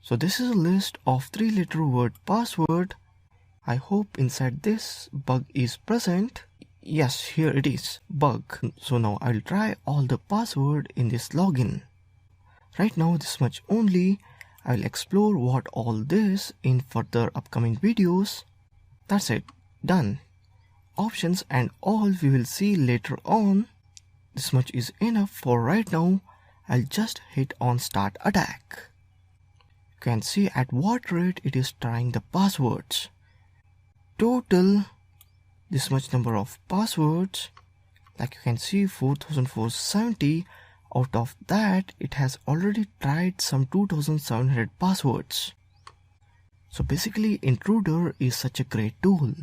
So this is a list of 3-letter word password. I hope inside this bug is present. Yes, here it is, bug. So now I'll try all the password in this login. Right now this much only. I'll explore what all this in further upcoming videos. That's it, done. Options and all we will see later on. This much is enough for right now. I'll just hit on start attack. You can see at what rate it is trying the passwords. Total this much number of passwords, like you can see 4470. Out of that, it has already tried some 2700 passwords. So basically intruder is such a great tool.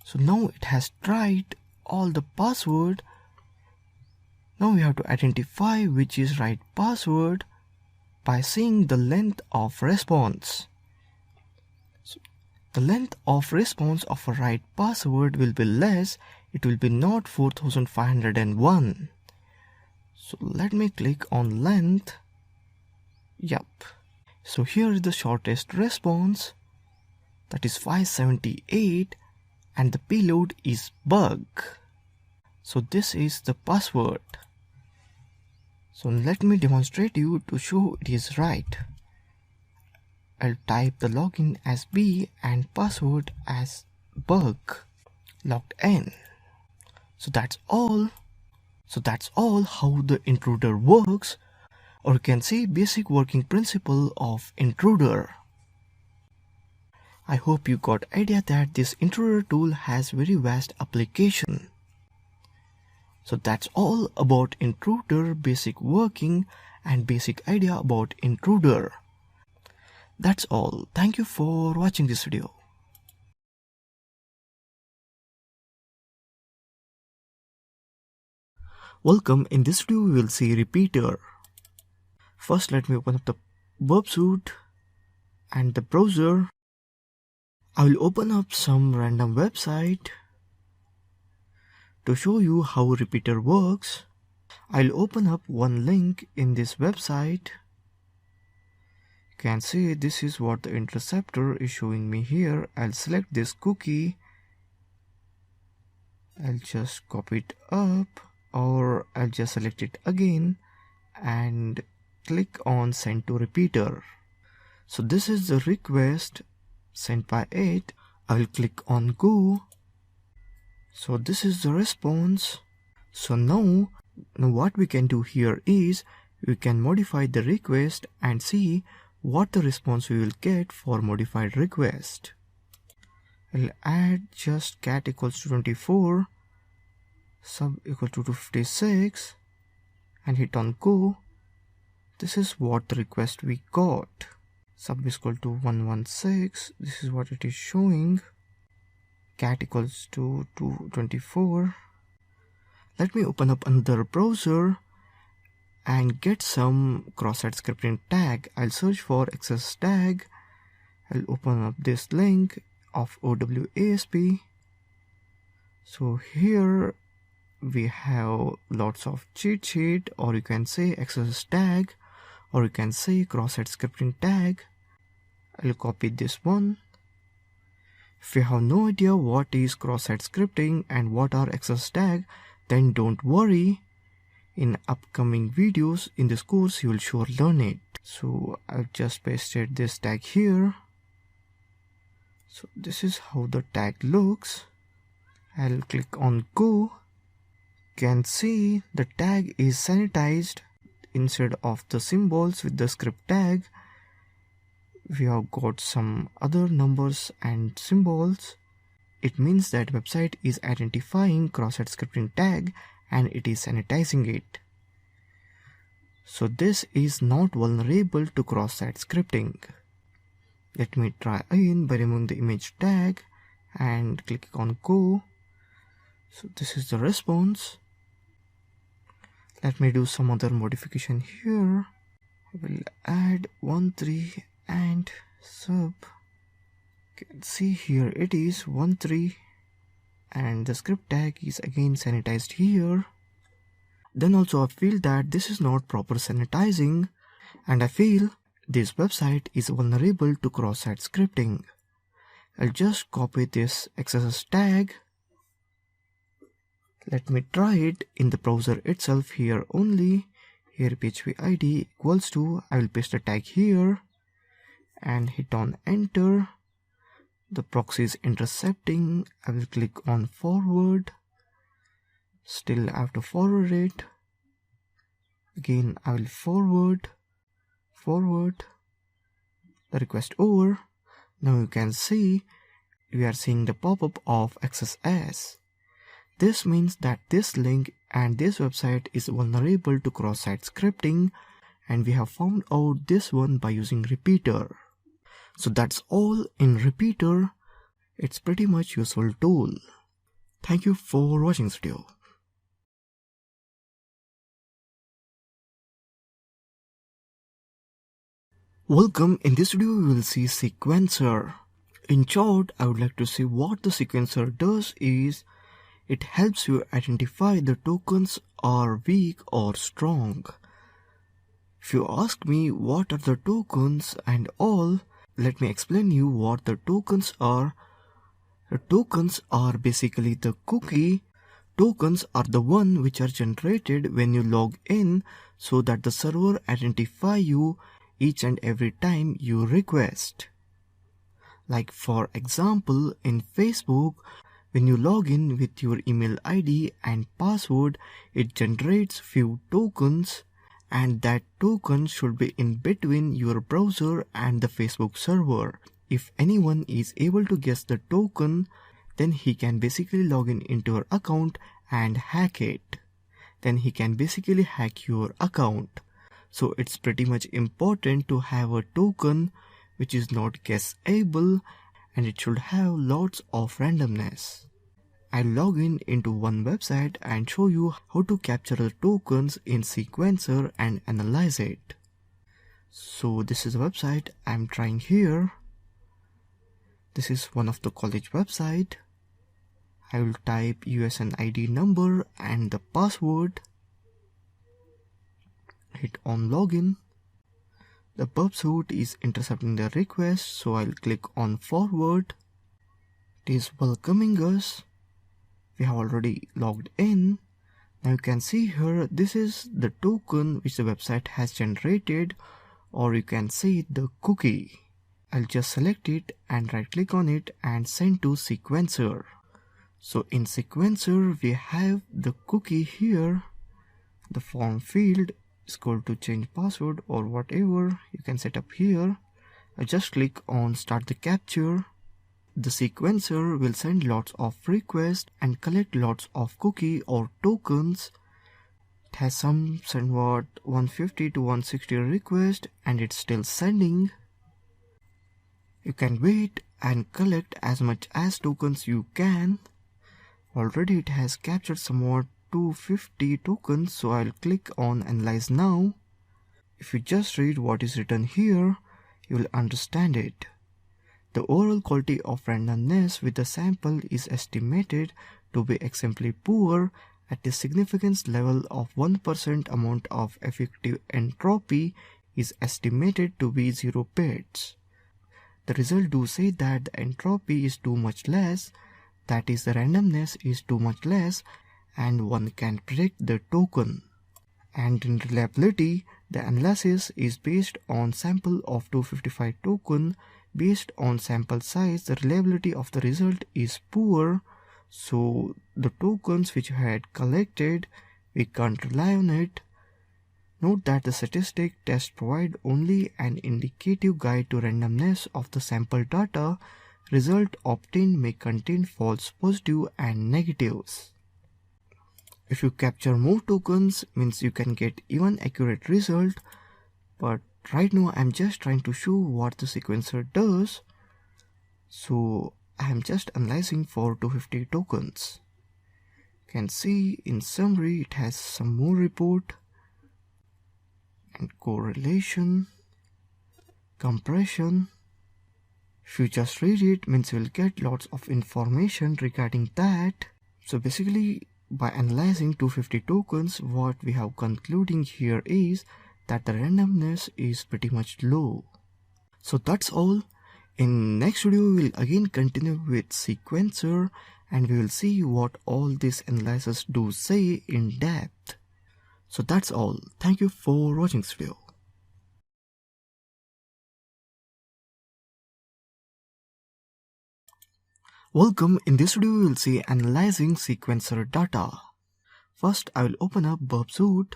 So now it has tried all the password. Now we have to identify which is right password by seeing the length of response. So the length of response of a right password will be less. It will be not 4501. So let me click on length. Yup. So here is the shortest response, that is 578, and the payload is bug. So this is the password. So let me demonstrate you to show it is right. I'll type the login as B and password as bug logged in. So that's all. So that's all how the intruder works, or you can say basic working principle of intruder. I hope you got idea that this intruder tool has very vast application. So that's all about intruder, basic working and basic idea about intruder. That's all. Thank you for watching this video. Welcome. In this video we will see repeater. First let me open up the Burpsuite and the browser. I will open up some random website to show you how repeater works. I'll open up one link in this website. You can see this is what the interceptor is showing me here. I'll select this cookie. I'll just copy it up, or I'll just select it again and click on send to repeater. So this is the request sent by it. I will click on go. So this is the response. So now what we can do here is we can modify the request and see what the response we will get for modified request. I'll add just cat equals to 24, sub equal to 256 and hit on go. This is what the request we got. Sub is equal to 116. This is what it is showing. Cat equals to 224. Let me open up another browser and get some cross-site scripting tag. I'll search for access tag. I'll open up this link of OWASP. So here we have lots of cheat sheet, or you can say access tag, or you can say cross-site scripting tag. I'll copy this one. If you have no idea what is cross-site scripting and what are access tag, then don't worry. In upcoming videos in this course you will sure learn it. So I've just pasted this tag here. So this is how the tag looks. I'll click on go. You can see the tag is sanitized. Instead of the symbols with the script tag, we have got some other numbers and symbols. It means that website is identifying cross-site scripting tag and it is sanitizing it. So this is not vulnerable to cross-site scripting. Let me try again by removing the image tag and click on go. So this is the response. Let me do some other modification here. I will add 13 and sub. You can see here it is 13 and the script tag is again sanitized here. Then also I feel that this is not proper sanitizing and I feel this website is vulnerable to cross-site scripting. I'll just copy this XSS tag. Let me try it in the browser itself here only. Here PHP ID equals to, I will paste the tag here and hit on enter. The proxy is intercepting. I will click on forward. Still I have to forward it. Again I will forward. The request over. Now you can see we are seeing the pop-up of XSS. This means that this link and this website is vulnerable to cross-site scripting, and we have found out this one by using repeater. So that's all in repeater. It's pretty much useful tool. Thank you for watching this video. Welcome. In this video we will see sequencer. In short, I would like to say what the sequencer does is it helps you identify the tokens are weak or strong. If you ask me what are the tokens and all, let me explain you what the tokens are. The tokens are basically the cookie. Tokens are the one which are generated when you log in so that the server identify you each and every time you request. Like for example, in Facebook, when you log in with your email ID and password, it generates few tokens, and that token should be in between your browser and the Facebook server. If anyone is able to guess the token, then he can basically log in into your account and hack it. Then he can basically hack your account. So it's pretty much important to have a token which is not guessable, and it should have lots of randomness. I'll log in into one website and show you how to capture the tokens in sequencer and analyze it. So this is a website I'm trying here. This is one of the college website. I will type USN ID number and the password. Hit on login. The Burpsuite is intercepting the request, so I'll click on forward. It is welcoming us. We have already logged in. Now you can see here, this is the token which the website has generated, or you can see the cookie. I'll just select it and right click on it and send to sequencer. So in sequencer we have the cookie here. The form field is called to change password or whatever you can set up here. I just click on start the capture. The sequencer will send lots of requests and collect lots of cookie or tokens. It has some somewhat 150 to 160 requests and it's still sending. You can wait and collect as much as tokens you can. Already it has captured somewhat 250 tokens, so I'll click on analyze now. If you just read what is written here, you will understand it. The overall quality of randomness with the sample is estimated to be extremely poor at a significance level of 1%. Amount of effective entropy is estimated to be 0 bits. The result do say that the entropy is too much less, that is the randomness is too much less, and one can predict the token. And in reliability, the analysis is based on sample of 255 token. Based on sample size, the reliability of the result is poor, so the tokens which you had collected, we can't rely on it. Note that the statistic tests provide only an indicative guide to randomness of the sample data. Result obtained may contain false positives and negatives. If you capture more tokens, means you can get even accurate result, but right now I'm just trying to show what the sequencer does. So I'm just analyzing for 250 tokens. You can see in summary it has some more report and correlation, compression. If you just read it, means you will get lots of information regarding that. So basically, by analyzing 250 tokens, what we have concluding here is that the randomness is pretty much low. So that's all. In next video, we will again continue with sequencer and we will see what all these analyzers do say in depth. So that's all. Thank you for watching this video. Welcome. In this video, we will see analyzing sequencer data. First, I will open up Burpsuite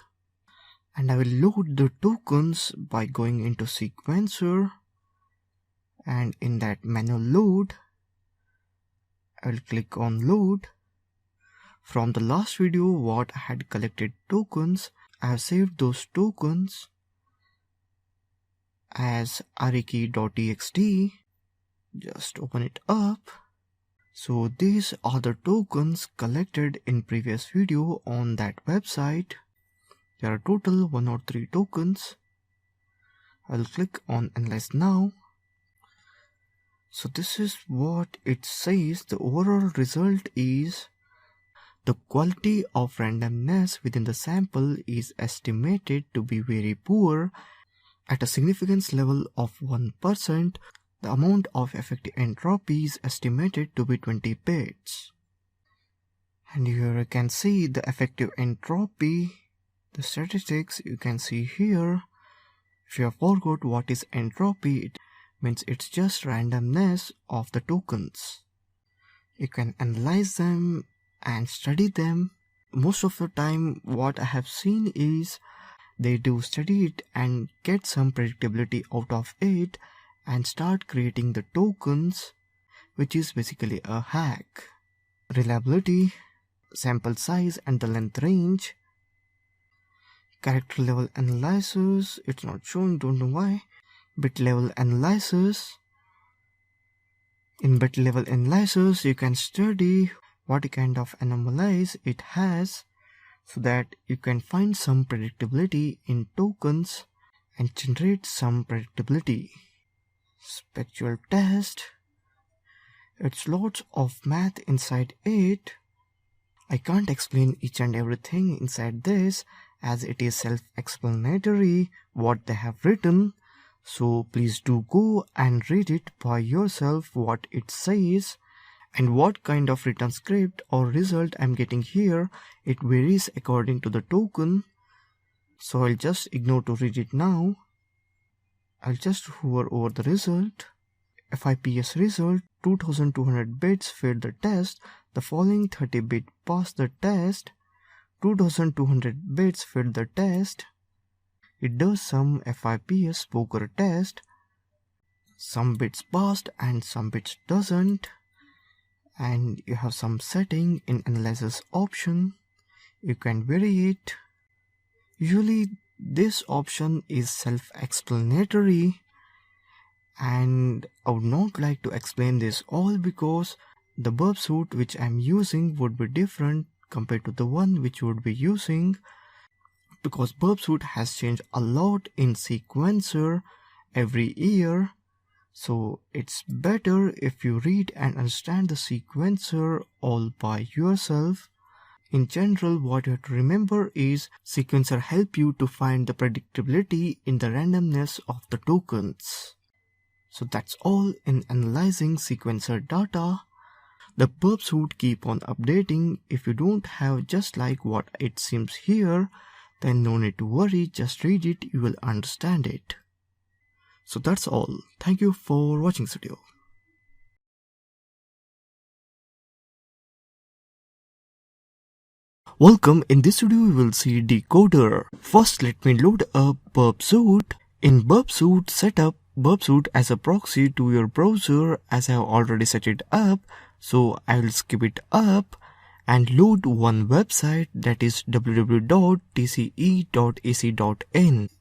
and I will load the tokens by going into sequencer, and in that manual load, I will click on load. From the last video, what I had collected tokens, I have saved those tokens as ariki.txt. Just open it up. So these are the tokens collected in previous video on that website. There are total 103 tokens. I'll click on analyze now. So this is what it says. The overall result is the quality of randomness within the sample is estimated to be very poor. At a significance level of 1%, the amount of effective entropy is estimated to be 20 bits. And here you can see the effective entropy, the statistics you can see here. If you have forgot what is entropy, it means it's just randomness of the tokens. You can analyze them and study them. Most of the time what I have seen is they do study it and get some predictability out of it, and start creating the tokens, which is basically a hack. Reliability, sample size and the length range, character level analysis, it's not showing, don't know why. Bit level analysis. In bit level analysis, you can study what kind of anomalies it has so that you can find some predictability in tokens and generate some predictability. Spectral test. It's lots of math inside it. I can't explain each and everything inside this as it is self-explanatory what they have written. So please do go and read it by yourself what it says and what kind of return script or result I'm getting here. It varies according to the token. So I'll just ignore to read it now. I'll just hover over the result. FIPS result 2200 bits failed the test. The following 30 bit passed the test. 2200 bits failed the test. It does some FIPS poker test. Some bits passed and some bits doesn't. And you have some setting in analysis option. You can vary it. Usually this option is self-explanatory and I would not like to explain this all because the Burpsuite which I'm using would be different compared to the one which you would be using, because Burpsuite has changed a lot in sequencer every year. So it's better if you read and understand the sequencer all by yourself. In general, what you have to remember is sequencer help you to find the predictability in the randomness of the tokens. So that's all in analyzing sequencer data. The Burpsuite keep on updating. If you don't have just like what it seems here, then no need to worry, just read it, you will understand it. So that's all. Thank you for watching this video. Welcome, in this video we will see Decoder. First let me load up Burpsuite. In Burpsuite setup Burpsuite as a proxy to your browser as I have already set it up. So I will skip it up and load one website, that is www.tce.ac.in.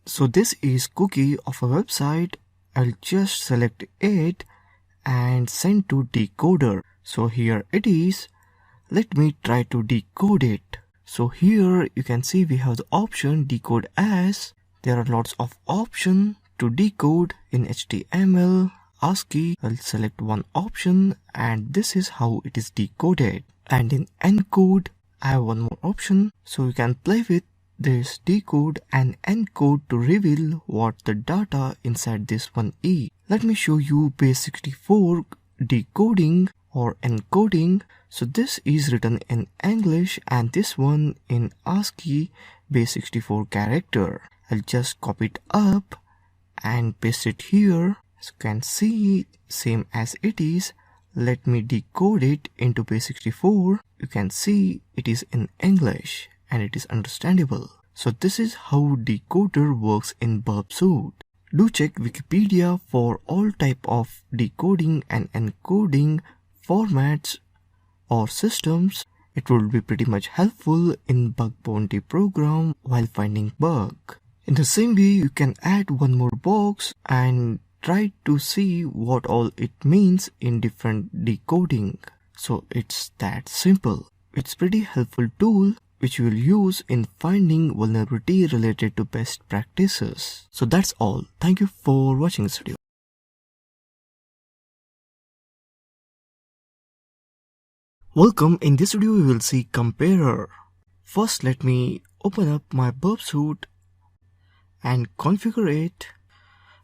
So this is cookie of a website. I'll just select it and send to Decoder. So here it is. Let me try to decode it. So here you can see we have the option decode as. There are lots of options to decode in HTML, ASCII. I'll select one option and this is how it is decoded. And in encode, I have one more option. So you can play with this decode and encode to reveal what the data inside this one is. Let me show you base64 decoding or encoding. So this is written in English and this one in ASCII base64 character. I'll just copy it up and paste it here. As you can see, same as it is. Let me decode it into base64. You can see it is in English and it is understandable. So this is how Decoder works in Burpsuite. Do check Wikipedia for all type of decoding and encoding formats or systems. It will be pretty much helpful in bug bounty program while finding bug. In the same way, you can add one more box and try to see what all it means in different decoding. So it's that simple. It's pretty helpful tool which you will use in finding vulnerability related to best practices. So that's all. Thank you for watching this video. Welcome, in this video we will see comparer. First let me open up my Burpsuite and configure it.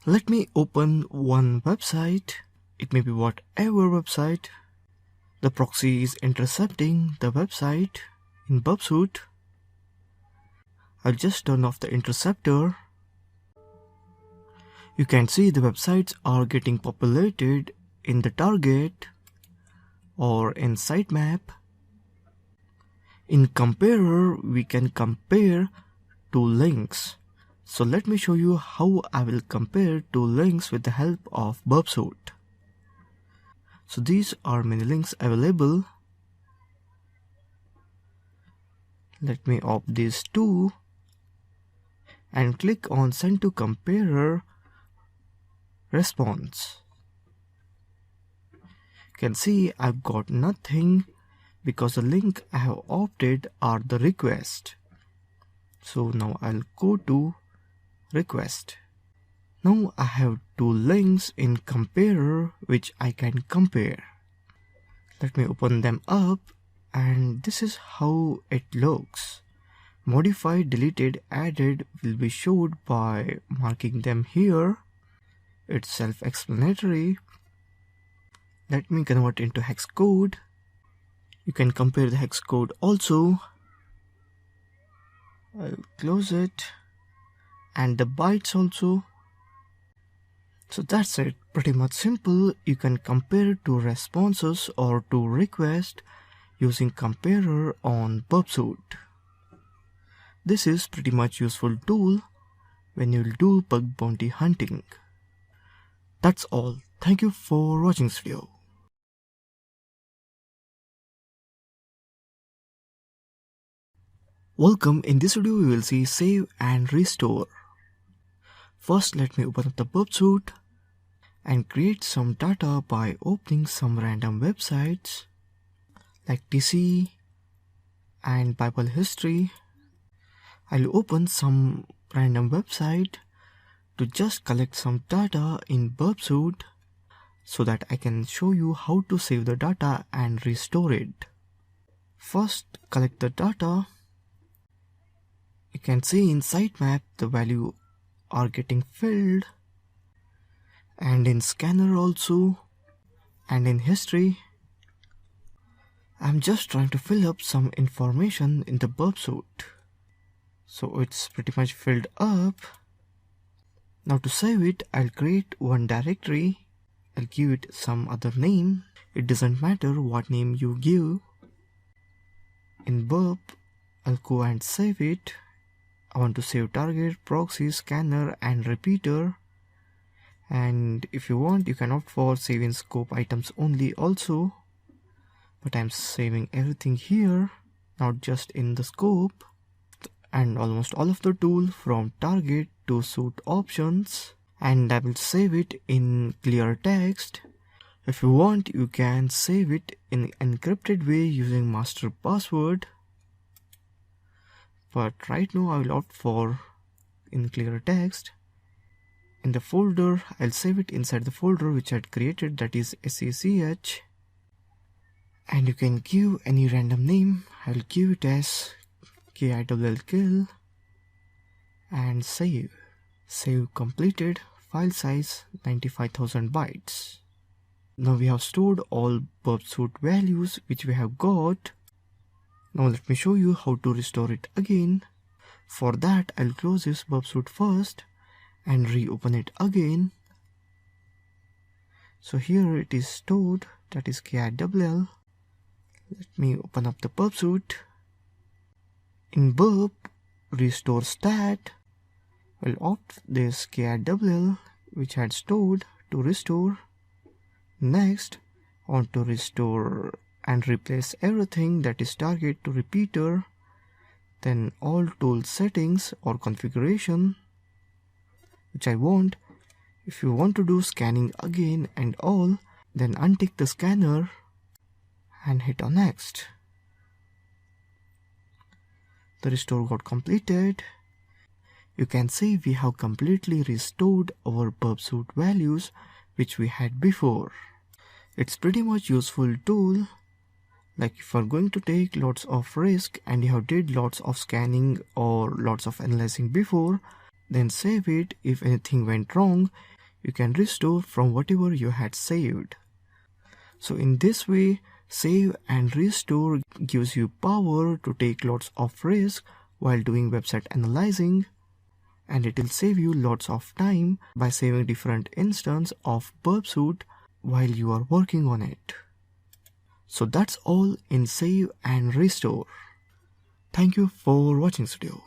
Let me open one website. It may be whatever website. The proxy is intercepting the website in Burpsuite. I'll just turn off the interceptor. You can see the websites are getting populated in the target or in sitemap. In comparer, we can compare two links. So let me show you how I will compare two links with the help of Burpsuite. So these are many links available. Let me opt these two and click on send to comparer response. You can see I've got nothing because the link I have opted are the request. So now I'll go to request. Now I have two links in comparer which I can compare. Let me open them up and this is how it looks. Modified, deleted, added will be showed by marking them here. It's self-explanatory. Let me convert into hex code. You can compare the hex code also. I'll close it. And the bytes also. So that's it. Pretty much simple. You can compare two responses or two requests using comparer on Burpsuite. This is pretty much useful tool when you'll do bug bounty hunting. That's all. Thank you for watching this video. Welcome. In this video we will see save and restore. First let me open up the Burpsuite and create some data by opening some random websites like TC and Bible history. I'll open some random website to just collect some data in Burpsuite so that I can show you how to save the data and restore it. First, collect the data. You can see in sitemap the value are getting filled, and in scanner also, and in history. I'm just trying to fill up some information in the Burpsuite. So it's pretty much filled up. Now to save it, I'll create one directory. I'll give it some other name. It doesn't matter what name you give. In Burp, I'll go and save it. I want to save target, proxy, scanner and repeater. And if you want, you can opt for save in scope items only also. But I'm saving everything here, not just in the scope. And almost all of the tool from target to suit options. And I will save it in clear text. If you want, you can save it in encrypted way using master password. But right now I will opt for in clear text. In the folder, I'll save it inside the folder which I had created, that is SECH. And you can give any random name. I'll give it as KILL kill and save. Save completed. File size 95,000 bytes. Now we have stored all Burpsuite values which we have got. Now let me show you how to restore it again. For that, I'll close this Burpsuite first and reopen it again. So here it is stored, that is KILL. Let me open up the Burpsuite. In Burp, restore stat, I'll opt this KILL which I had stored to restore. Next, I want to restore and replace everything, that is target to repeater. Then all tool settings or configuration which I want. If you want to do scanning again and all, then untick the scanner and hit on next. The restore got completed. You can see we have completely restored our Burpsuite values which we had before. It's pretty much useful tool. Like if you're going to take lots of risk and you have did lots of scanning or lots of analyzing before, then save it. If anything went wrong, you can restore from whatever you had saved. So in this way, save and restore gives you power to take lots of risk while doing website analyzing, and it will save you lots of time by saving different instances of Burpsuite while you are working on it. So that's all in save and restore. Thank you for watching this video.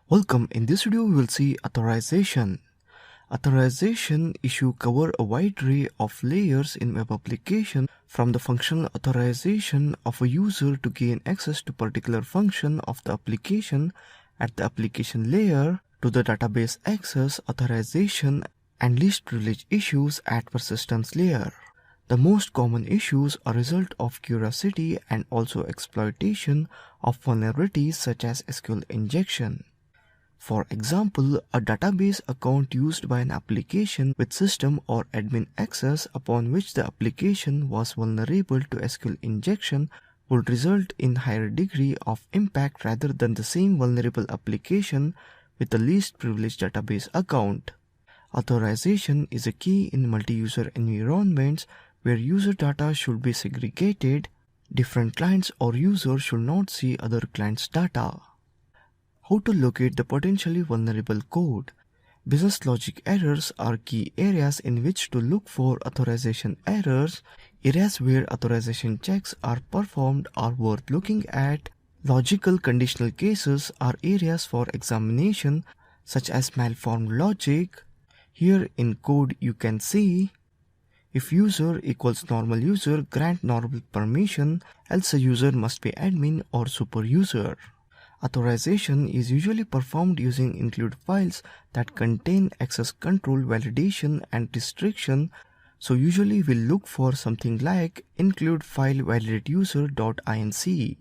Welcome, in this video we will see authorization. Authorization issue cover a wide array of layers in web application, from the functional authorization of a user to gain access to particular function of the application at the application layer to the database access authorization and least privilege issues at persistence layer. The most common issues are a result of curiosity and also exploitation of vulnerabilities such as SQL injection. For example, a database account used by an application with system or admin access upon which the application was vulnerable to SQL injection would result in higher degree of impact rather than the same vulnerable application with the least privileged database account. Authorization is a key in multi-user environments where user data should be segregated. Different clients or users should not see other clients' data. How to locate the potentially vulnerable code. Business logic errors are key areas in which to look for authorization errors. Areas where authorization checks are performed are worth looking at. Logical conditional cases are areas for examination such as malformed logic. Here in code you can see if user equals normal user, grant normal permission, else a user must be admin or super user. Authorization is usually performed using include files that contain access control, validation and restriction. So usually we'll look for something like include file validate user.inc.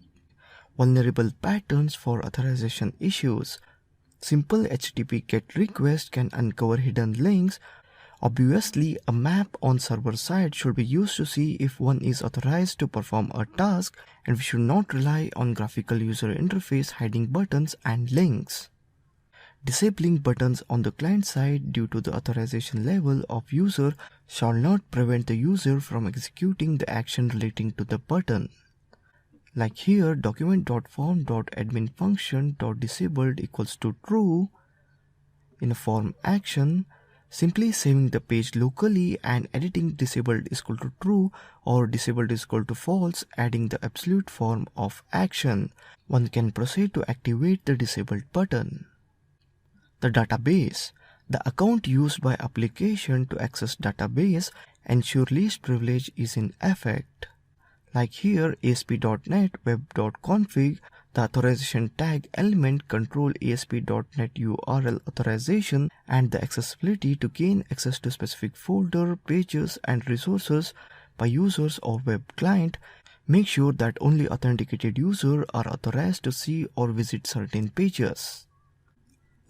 Vulnerable patterns for authorization issues. Simple HTTP GET request can uncover hidden links. Obviously, a map on server side should be used to see if one is authorized to perform a task, and we should not rely on graphical user interface hiding buttons and links. Disabling buttons on the client side due to the authorization level of user shall not prevent the user from executing the action relating to the button. Like here, document.form.admin function.disabled equals to true. In a form action, simply saving the page locally and editing disabled is equal to true or disabled is equal to false, adding the absolute form of action. One can proceed to activate the disabled button. The database. The account used by application to access database ensure least privilege is in effect. Like here, ASP.NET web.config, the authorization tag element control ASP.NET URL authorization and the accessibility to gain access to specific folder, pages and resources by users or web client. Make sure that only authenticated users are authorized to see or visit certain pages.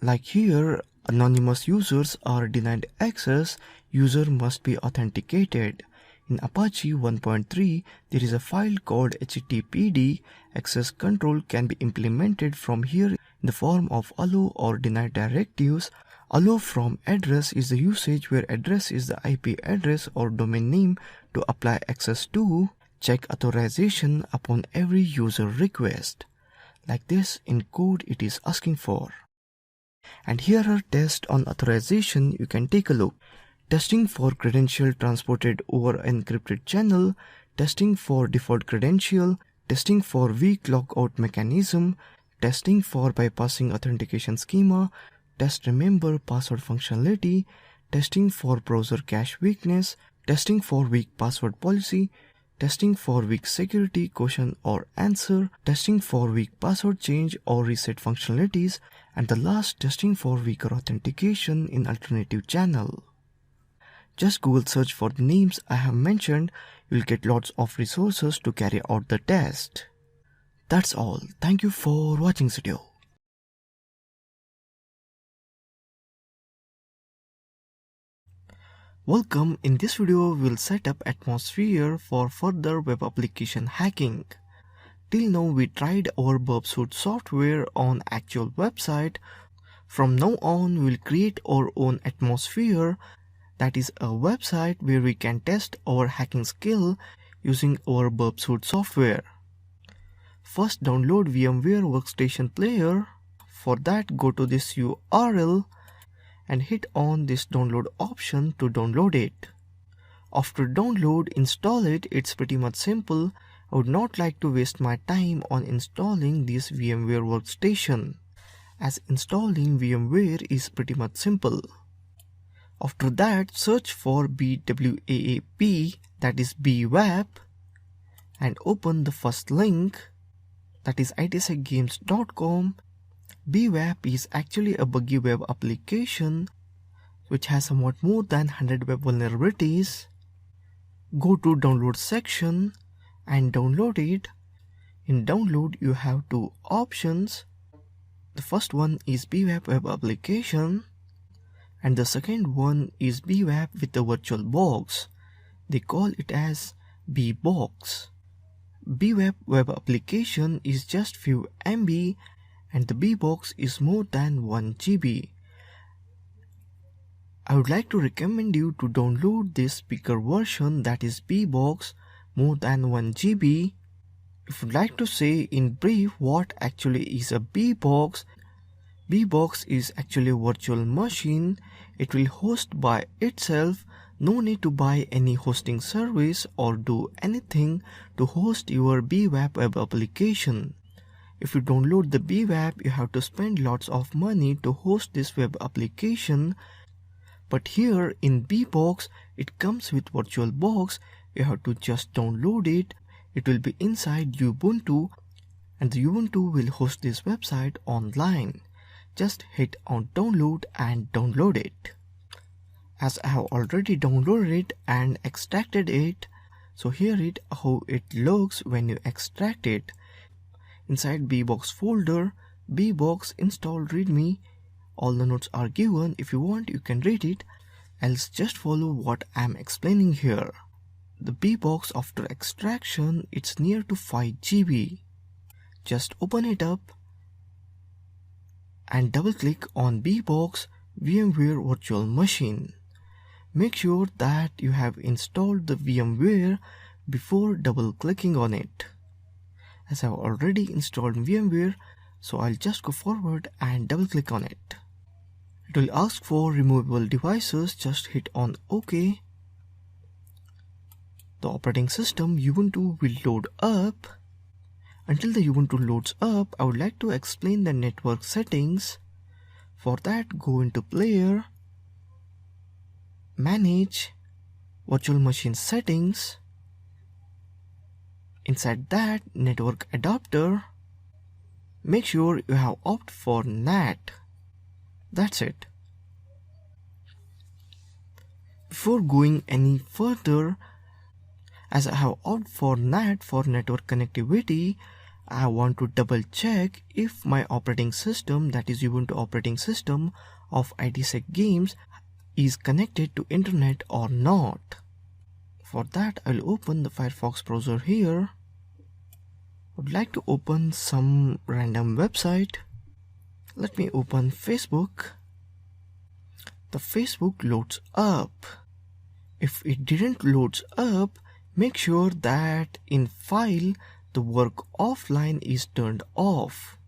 Like here, anonymous users are denied access. User must be authenticated. In Apache 1.3, there is a file called httpd. Access control can be implemented from here in the form of allow or deny directives. Allow from address is the usage where address is the IP address or domain name to apply access to. Check authorization upon every user request. Like this in code it is asking for. And here are tests on authorization. You can take a look. Testing for credential transported over encrypted channel, testing for default credential, testing for weak logout mechanism, testing for bypassing authentication schema, test remember password functionality, testing for browser cache weakness, testing for weak password policy, testing for weak security question or answer, testing for weak password change or reset functionalities, and the last testing for weaker authentication in alternative channel. Just Google search for the names I have mentioned. You'll get lots of resources to carry out the test. That's all. Thank you for watching this video. Welcome, in this video we'll set up Atmosphere for further web application hacking. Till now we tried our Burpsuite software on actual website. From now on we'll create our own Atmosphere. That is a website where we can test our hacking skill using our Burpsuite software. First download VMware Workstation Player. For that go to this URL and hit on this download option to download it. After download, install it. It's pretty much simple. I would not like to waste my time on installing this VMware Workstation. as installing VMware is pretty much simple. After that, search for BWap, that is BWap, and open the first link, that is itsecgames.com. BWap is actually a buggy web application which has somewhat more than 100 web vulnerabilities. Go to download section and download it. In download you have two options. The first one is BWap web application and the second one is BWap with a virtual box. They call it as bbox. BWap web application is just few MB and the bbox is more than 1 GB. I would like to recommend you to download this bigger version, that is bbox more than 1 GB. If you'd like to say in brief what actually is a bbox, bbox is actually a virtual machine. It will host by itself. No need to buy any hosting service or do anything to host your BWap web application. If you download the BWap, you have to spend lots of money to host this web application. But here in bbox, it comes with VirtualBox. You have to just download it. It will be inside Ubuntu and the Ubuntu will host this website online. Just hit on download and download it. As I have already downloaded it and extracted it, so here it how it looks when you extract it. Inside bbox folder, bbox install readme, all the notes are given. If you want you can read it, else just follow what I am explaining here. The bbox after extraction, it's near to 5 GB. Just open it up and double click on bbox VMware virtual machine. Make sure that you have installed the VMware before double clicking on it. As I have already installed VMware, so I'll just go forward and double click on it. It will ask for removable devices, just hit on OK. The operating system Ubuntu will load up. Until the Ubuntu loads up, I would like to explain the network settings. For that, go into Player, Manage, Virtual Machine Settings. Inside that, Network Adapter. Make sure you have opted for NAT. That's it. Before going any further, as I have opted for NAT for network connectivity, I want to double check if my operating system, that is Ubuntu operating system of ITsec Games, is connected to internet or not. For that, I'll open the Firefox browser here. Would like to open some random website. Let me open Facebook. The Facebook loads up. If it didn't load up, make sure that in file the work offline is turned off.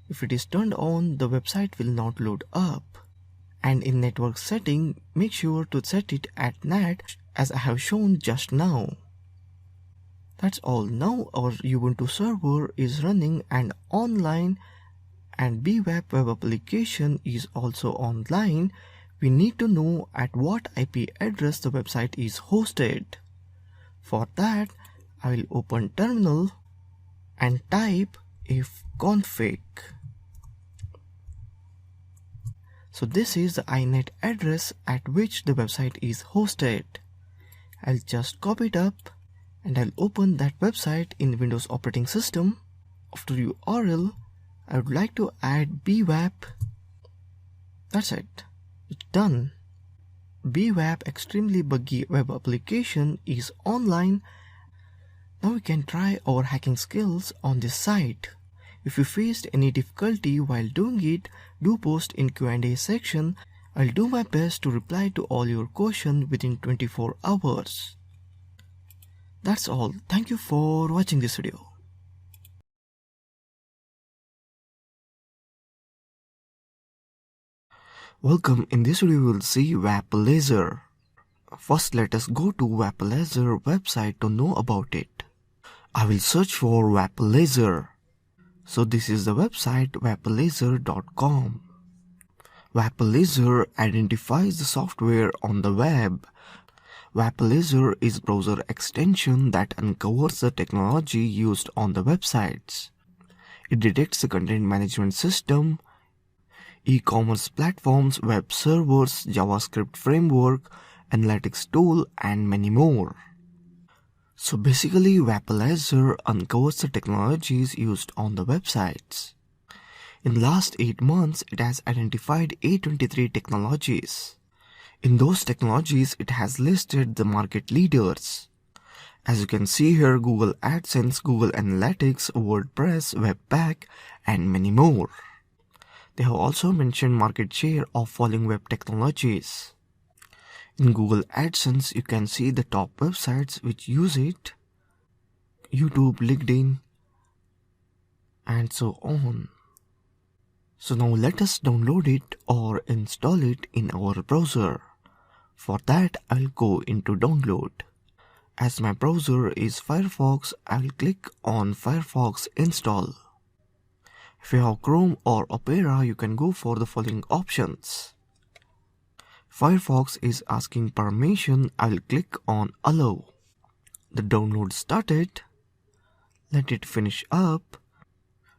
If it is turned on, the website will not load up. And in network setting, make sure to set it at NAT as I have shown just now. That's all. Now our Ubuntu server is running and online and BWap web application is also online. We need to know at what IP address the website is hosted. For that, I will open terminal and type ifconfig. So this is the inet address at which the website is hosted. I'll just copy it up and I'll open that website in Windows operating system. After URL, I would like to add BWap. That's it. It's done. BWap extremely buggy web application is online. Now we can try our hacking skills on this site. If you faced any difficulty while doing it, do post in Q&A section. I'll do my best to reply to all your questions within 24 hours. That's all. Thank you for watching this video. Welcome. In this video we will see Wappalyzer. First let us go to Wappalyzer website to know about it. I will search for Wappalyzer. So this is the website wapplayzer.com. Wappalyzer identifies the software on the web. Wappalyzer is a browser extension that uncovers the technology used on the websites. It detects the content management system, e-commerce platforms, web servers, JavaScript framework, analytics tool, and many more. So basically, Wappalyzer uncovers the technologies used on the websites. In the last 8 months, it has identified 823 technologies. In those technologies, it has listed the market leaders. As you can see here, Google AdSense, Google Analytics, WordPress, Webpack, and many more. They have also mentioned market share of following web technologies. In Google AdSense, you can see the top websites which use it, YouTube, LinkedIn, and so on. So now let us download it or install it in our browser. For that, I'll go into download. As my browser is Firefox, I'll click on Firefox install. If you have Chrome or Opera, you can go for the following options. Firefox is asking permission. I'll click on allow. The download started. Let it finish up.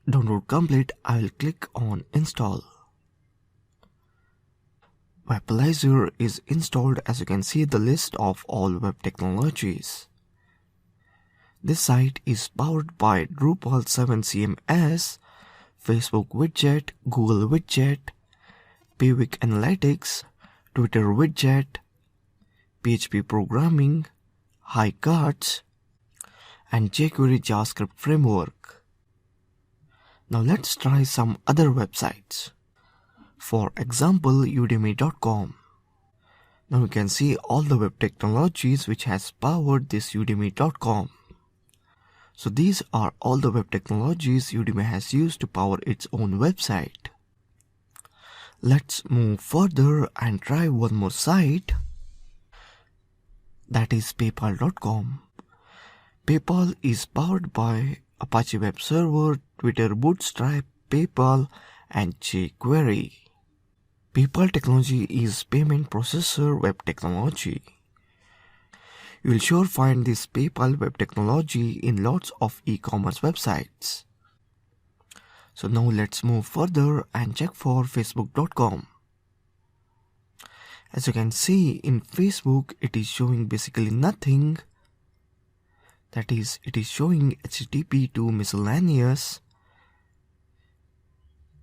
Download complete. I'll click on install. Wappalyzer is installed. As you can see the list of all web technologies. This site is powered by Drupal 7 CMS, Facebook widget, Google widget, Pivot Analytics, Twitter widget, PHP programming, HiCards, and jQuery JavaScript framework. Now let's try some other websites. For example, udemy.com. Now you can see all the web technologies which has powered this udemy.com. So these are all the web technologies Udemy has used to power its own website. Let's move further and try one more site. That is paypal.com. PayPal is powered by Apache Web Server, Twitter Bootstrap, PayPal, and jQuery. PayPal technology is payment processor web technology. You will sure find this PayPal web technology in lots of e-commerce websites. So now let's move further and check for Facebook.com. As you can see in Facebook, it is showing basically nothing. That is, it is showing HTTP to miscellaneous.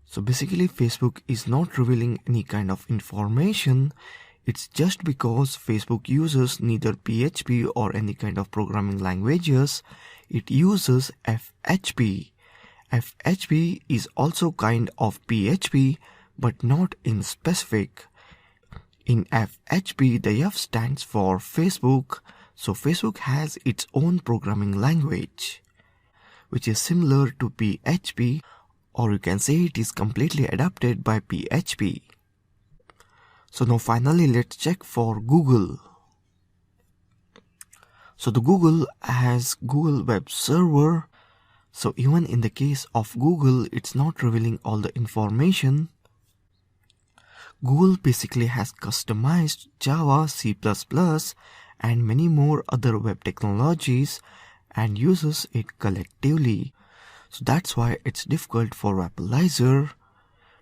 So basically Facebook is not revealing any kind of information. It's just because Facebook uses neither PHP or any kind of programming languages. It uses FHP. FHP is also kind of PHP but not in specific. In FHP, the F stands for Facebook. So Facebook has its own programming language, which is similar to PHP, or you can say it is completely adapted by PHP. So now finally let's check for Google. So the Google has Google Web Server. So even in the case of Google, it's not revealing all the information. Google basically has customized Java, C++, and many more other web technologies and uses it collectively. So that's why it's difficult for Wappalyzer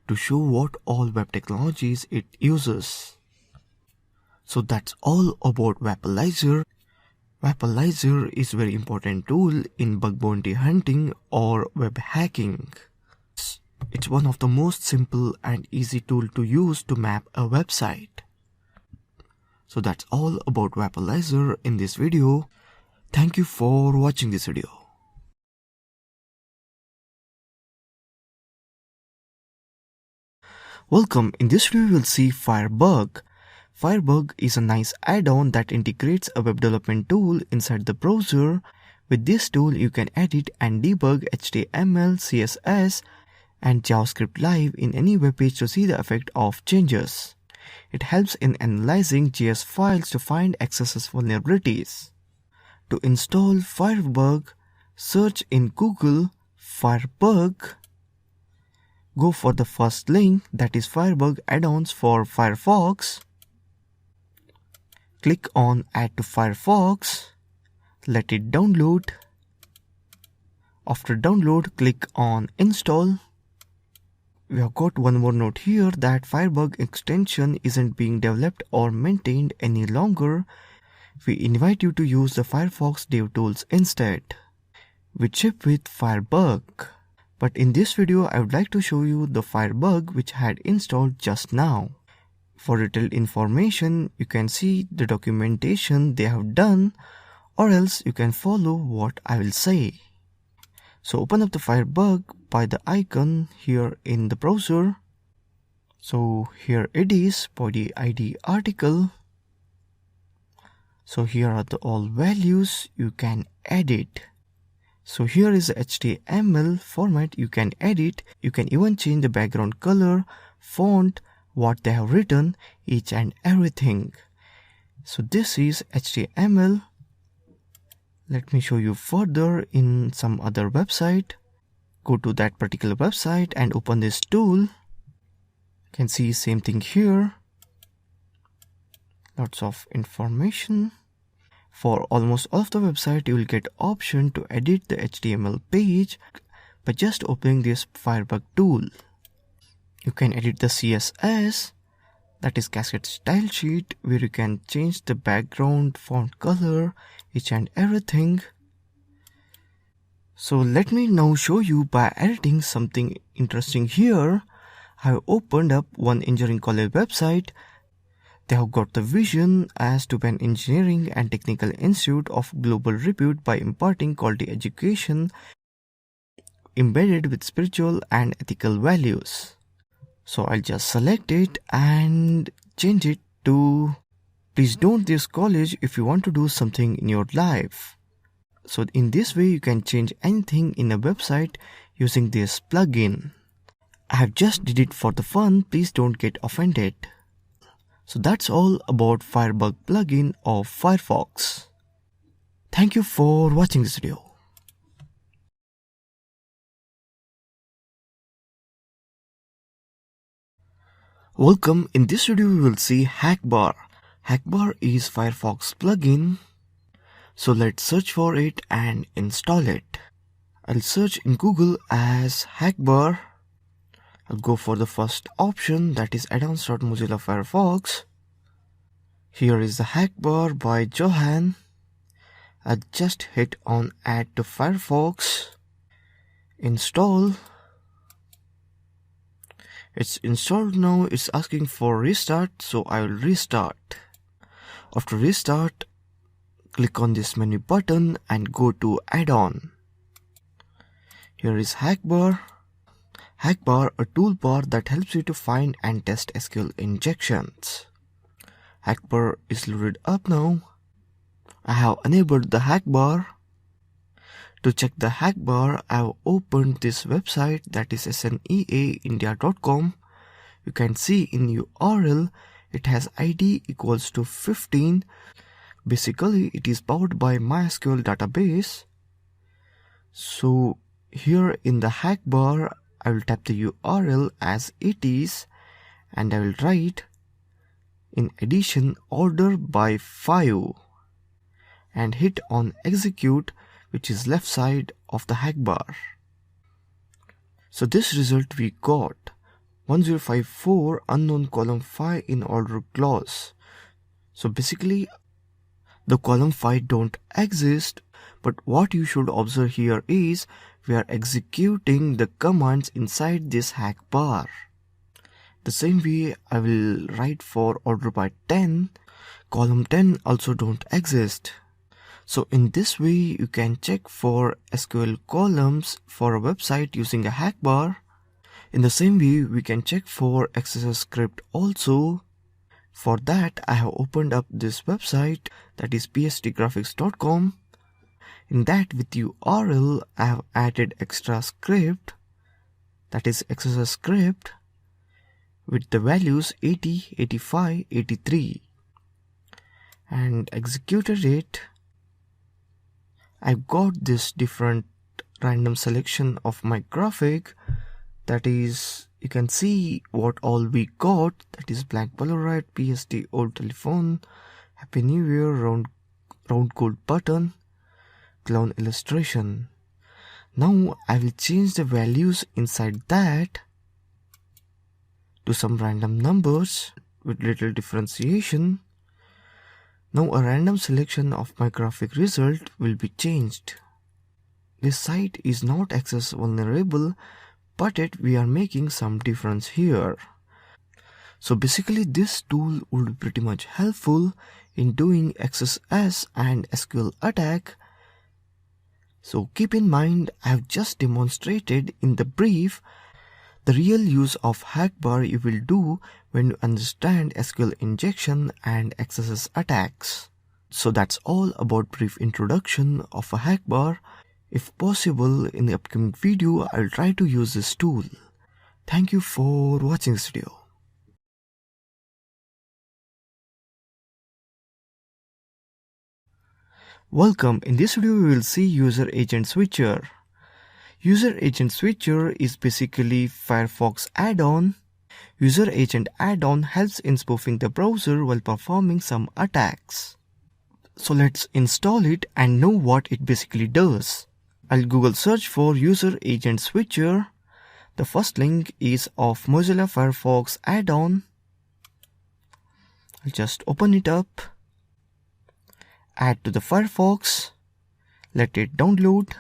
to show what all web technologies it uses. So that's all about Wappalyzer. Wappalyzer is a very important tool in bug bounty hunting or web hacking. It's one of the most simple and easy tool to use to map a website. So that's all about Wappalyzer in this video. Thank you for watching this video. Welcome. In this video, we will see Firebug. Firebug is a nice add-on that integrates a web development tool inside the browser. With this tool, you can edit and debug HTML, CSS, and JavaScript live in any web page to see the effect of changes. It helps in analyzing JS files to find XSS vulnerabilities. To install Firebug, search in Google Firebug. Go for the first link, that is Firebug add-ons for Firefox. Click on Add to Firefox. Let it download. After download, click on Install. We have got one more note here that Firebug extension isn't being developed or maintained any longer. We invite you to use the Firefox DevTools instead. We ship with Firebug. But in this video, I would like to show you the Firebug which I had installed just now. For detailed information, you can see the documentation they have done, or else you can follow what I will say. So open up the Firebug by the icon here in the browser. So here it is, body ID article. So here are the all values you can edit. So here is the HTML format you can edit. You can even change the background color, font, what they have written, each and everything. So this is HTML. Let me show you further in some other website. Go to that particular website and open this tool. You can see same thing here. Lots of information. For almost all of the website, you will get option to edit the HTML page by just opening this Firebug tool. You can edit the CSS, that is Cascade Style Sheet, where you can change the background, font color, each and everything. So let me now show you by editing something interesting here. I have opened up one engineering college website. They have got the vision as to be an engineering and technical institute of global repute by imparting quality education embedded with spiritual and ethical values. So I'll just select it and change it to please don't this college if you want to do something in your life. So in this way you can change anything in a website using this plugin. I have just did it for the fun, please don't get offended. So that's all about Firebug plugin of Firefox. Thank you for watching this video. Welcome, in this video we will see HackBar. HackBar is Firefox plugin. So let's search for it and install it. I'll search in Google as HackBar. I'll go for the first option, that is addons.mozilla Firefox. Here is the HackBar by Johan. I'll just hit on add to Firefox. Install. It's installed now. It's asking for restart, so I will restart. After restart, click on this menu button and go to add-on. Here is HackBar. HackBar, a toolbar that helps you to find and test SQL injections. HackBar is loaded up now. I have enabled the HackBar. To check the HackBar, I have opened this website, that is sneaindia.com. You can see in URL it has ID equals to 15. Basically it is powered by MySQL database. So here in the HackBar, I will tap the URL as it is and I will write in addition order by 5 and hit on execute, which is left side of the HackBar. So this result we got 1054 unknown column 5 in order clause. So basically the column 5 don't exist, but what you should observe here is we are executing the commands inside this HackBar. The same way I will write for order by 10, column 10 also don't exist. So in this way you can check for SQL columns for a website using a HackBar. In the same way we can check for XSS script also. For that I have opened up this website, that is pstgraphics.com. In that with URL I have added extra script, that is XSS script with the values 80, 85, 83 and executed it. I've got this different random selection of my graphic. That is, you can see what all we got. That is blank Polaroid, PSD, old telephone, Happy New Year, round gold button, clown illustration. Now I will change the values inside that to some random numbers with little differentiation. Now a random selection of my graphic result will be changed. This site is not access vulnerable, but yet we are making some difference here. So basically this tool would be pretty much helpful in doing XSS and SQL attack. So keep in mind, I have just demonstrated in the brief the real use of HackBar you will do when you understand SQL injection and XSS attacks. So that's all about brief introduction of a HackBar. If possible, in the upcoming video, I'll try to use this tool. Thank you for watching this video. Welcome. In this video, we will see User Agent Switcher. User Agent Switcher is basically Firefox add-on. User Agent add-on helps in spoofing the browser while performing some attacks. So let's install it and know what it basically does. I'll Google search for User Agent Switcher. The first link is of Mozilla Firefox add-on. I'll just open it up. Add to the Firefox. Let it download.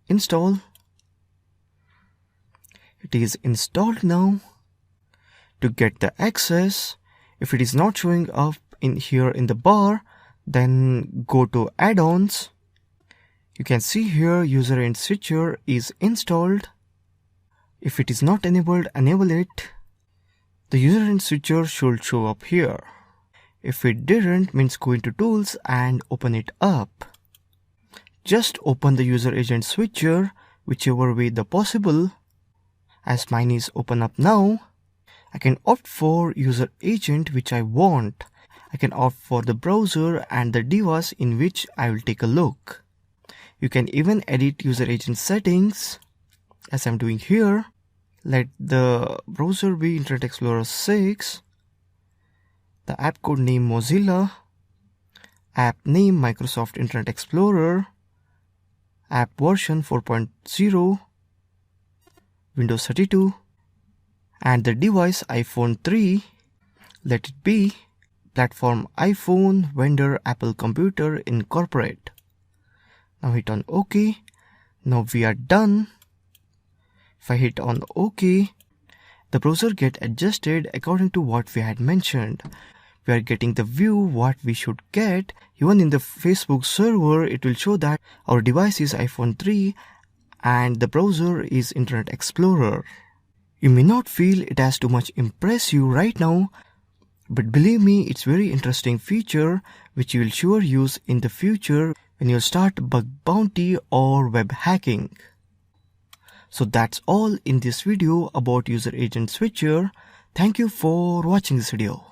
Install. It is installed now. To get the access, if it is not showing up in here in the bar, then go to add-ons. You can see here User Agent Switcher is installed. If it is not enabled, enable it. The User Agent Switcher should show up here. If it didn't, means go into tools and open it up. Just open the User Agent Switcher, whichever way the possible. As mine is open up now, I can opt for User Agent which I want. I can opt for the browser and the device in which I will take a look. You can even edit User Agent settings, as I'm doing here. Let the browser be Internet Explorer 6. The app code name Mozilla. App name Microsoft Internet Explorer. App version 4.0, Windows 32, and the device iPhone 3. Let it be platform iPhone, vendor Apple Computer Incorporate. Now hit on OK. Now we are done. If I hit on OK, the browser get adjusted according to what we had mentioned. We are getting the view what we should get. Even in the Facebook server, it will show that our device is iPhone 3 and the browser is Internet Explorer. You may not feel it has too much impress you right now, but believe me, it's very interesting feature which you will sure use in the future when you start bug bounty or web hacking. So that's all in this video about User Agent Switcher. Thank you for watching this video.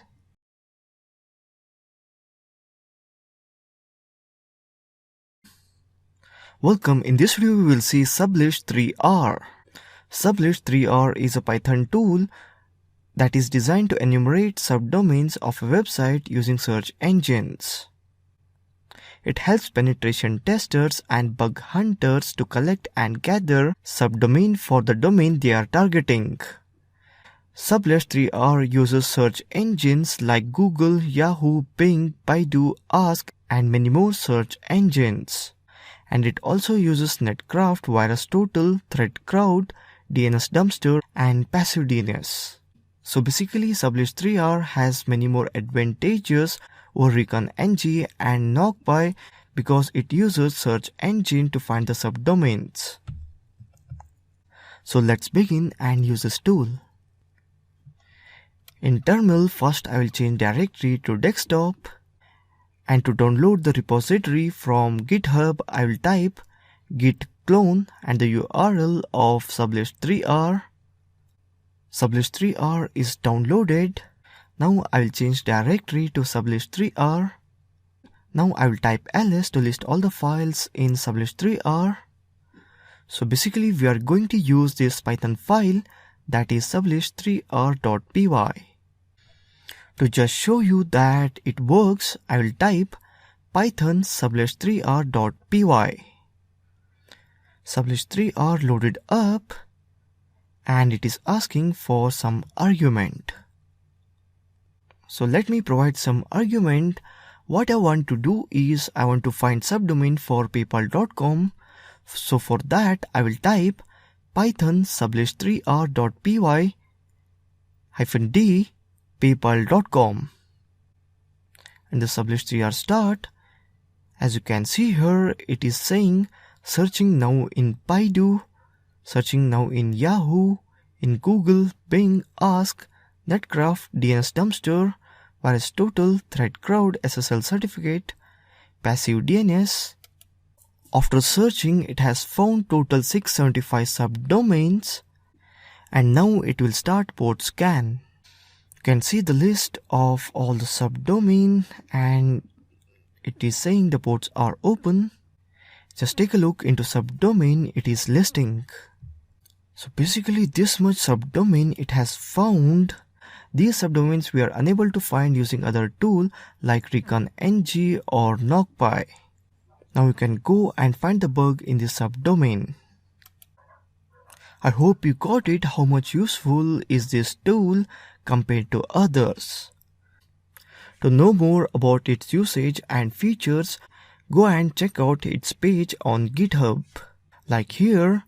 Welcome. In this video we will see Sublist 3R. Sublist 3R is a Python tool that is designed to enumerate subdomains of a website using search engines. It helps penetration testers and bug hunters to collect and gather subdomain for the domain they are targeting. Sublist 3R uses search engines like Google, Yahoo, Bing, Baidu, Ask, and many more search engines. And it also uses Netcraft, VirusTotal, ThreatCrowd, DNS Dumpster, and Passive DNS. So basically, Sublist 3R has many more advantages over Recon-ng and Knockpy because it uses search engine to find the subdomains. So let's begin and use this tool. In terminal, first I will change directory to desktop. And to download the repository from GitHub, I will type git clone and the URL of Sublist 3R. Sublist 3R is downloaded. Now I will change directory to Sublist 3R. Now I will type ls to list all the files in Sublist 3R. So basically we are going to use this Python file that is sublish3r.py. To just show you that it works, I will type python sublish3r.py. Sublish3r loaded up and it is asking for some argument. So let me provide some argument. What I want to do is I want to find subdomain for paypal.com. So for that I will type python sublish3r.py -d paypal.com and the sublish3r start. As you can see here, it is saying searching now in Baidu, searching now in Yahoo, in Google, Bing, Ask, Netcraft, DNS Dumpster, Virus Total, Thread Crowd, SSL Certificate, Passive DNS. After searching, it has found total 675 subdomains and now it will start port scan. You can see the list of all the subdomain and it is saying the ports are open. Just take a look into subdomain it is listing. So basically this much subdomain it has found. These subdomains we are unable to find using other tool like Recon-ng or Knockpy. Now you can go and find the bug in this subdomain. I hope you got it how much useful is this tool compared to others. To know more about its usage and features, go and check out its page on GitHub. Like here,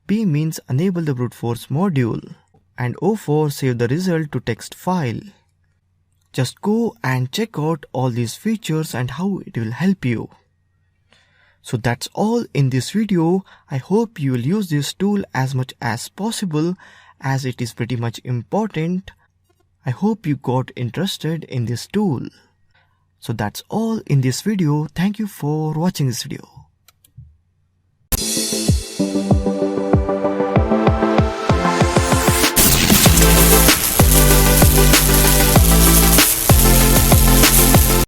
P means enable the brute force module and O for save the result to text file. Just go and check out all these features and how it will help you. So that's all in this video. I hope you will use this tool as much as possible as it is pretty much important. I hope you got interested in this tool. So that's all in this video. Thank you for watching this video.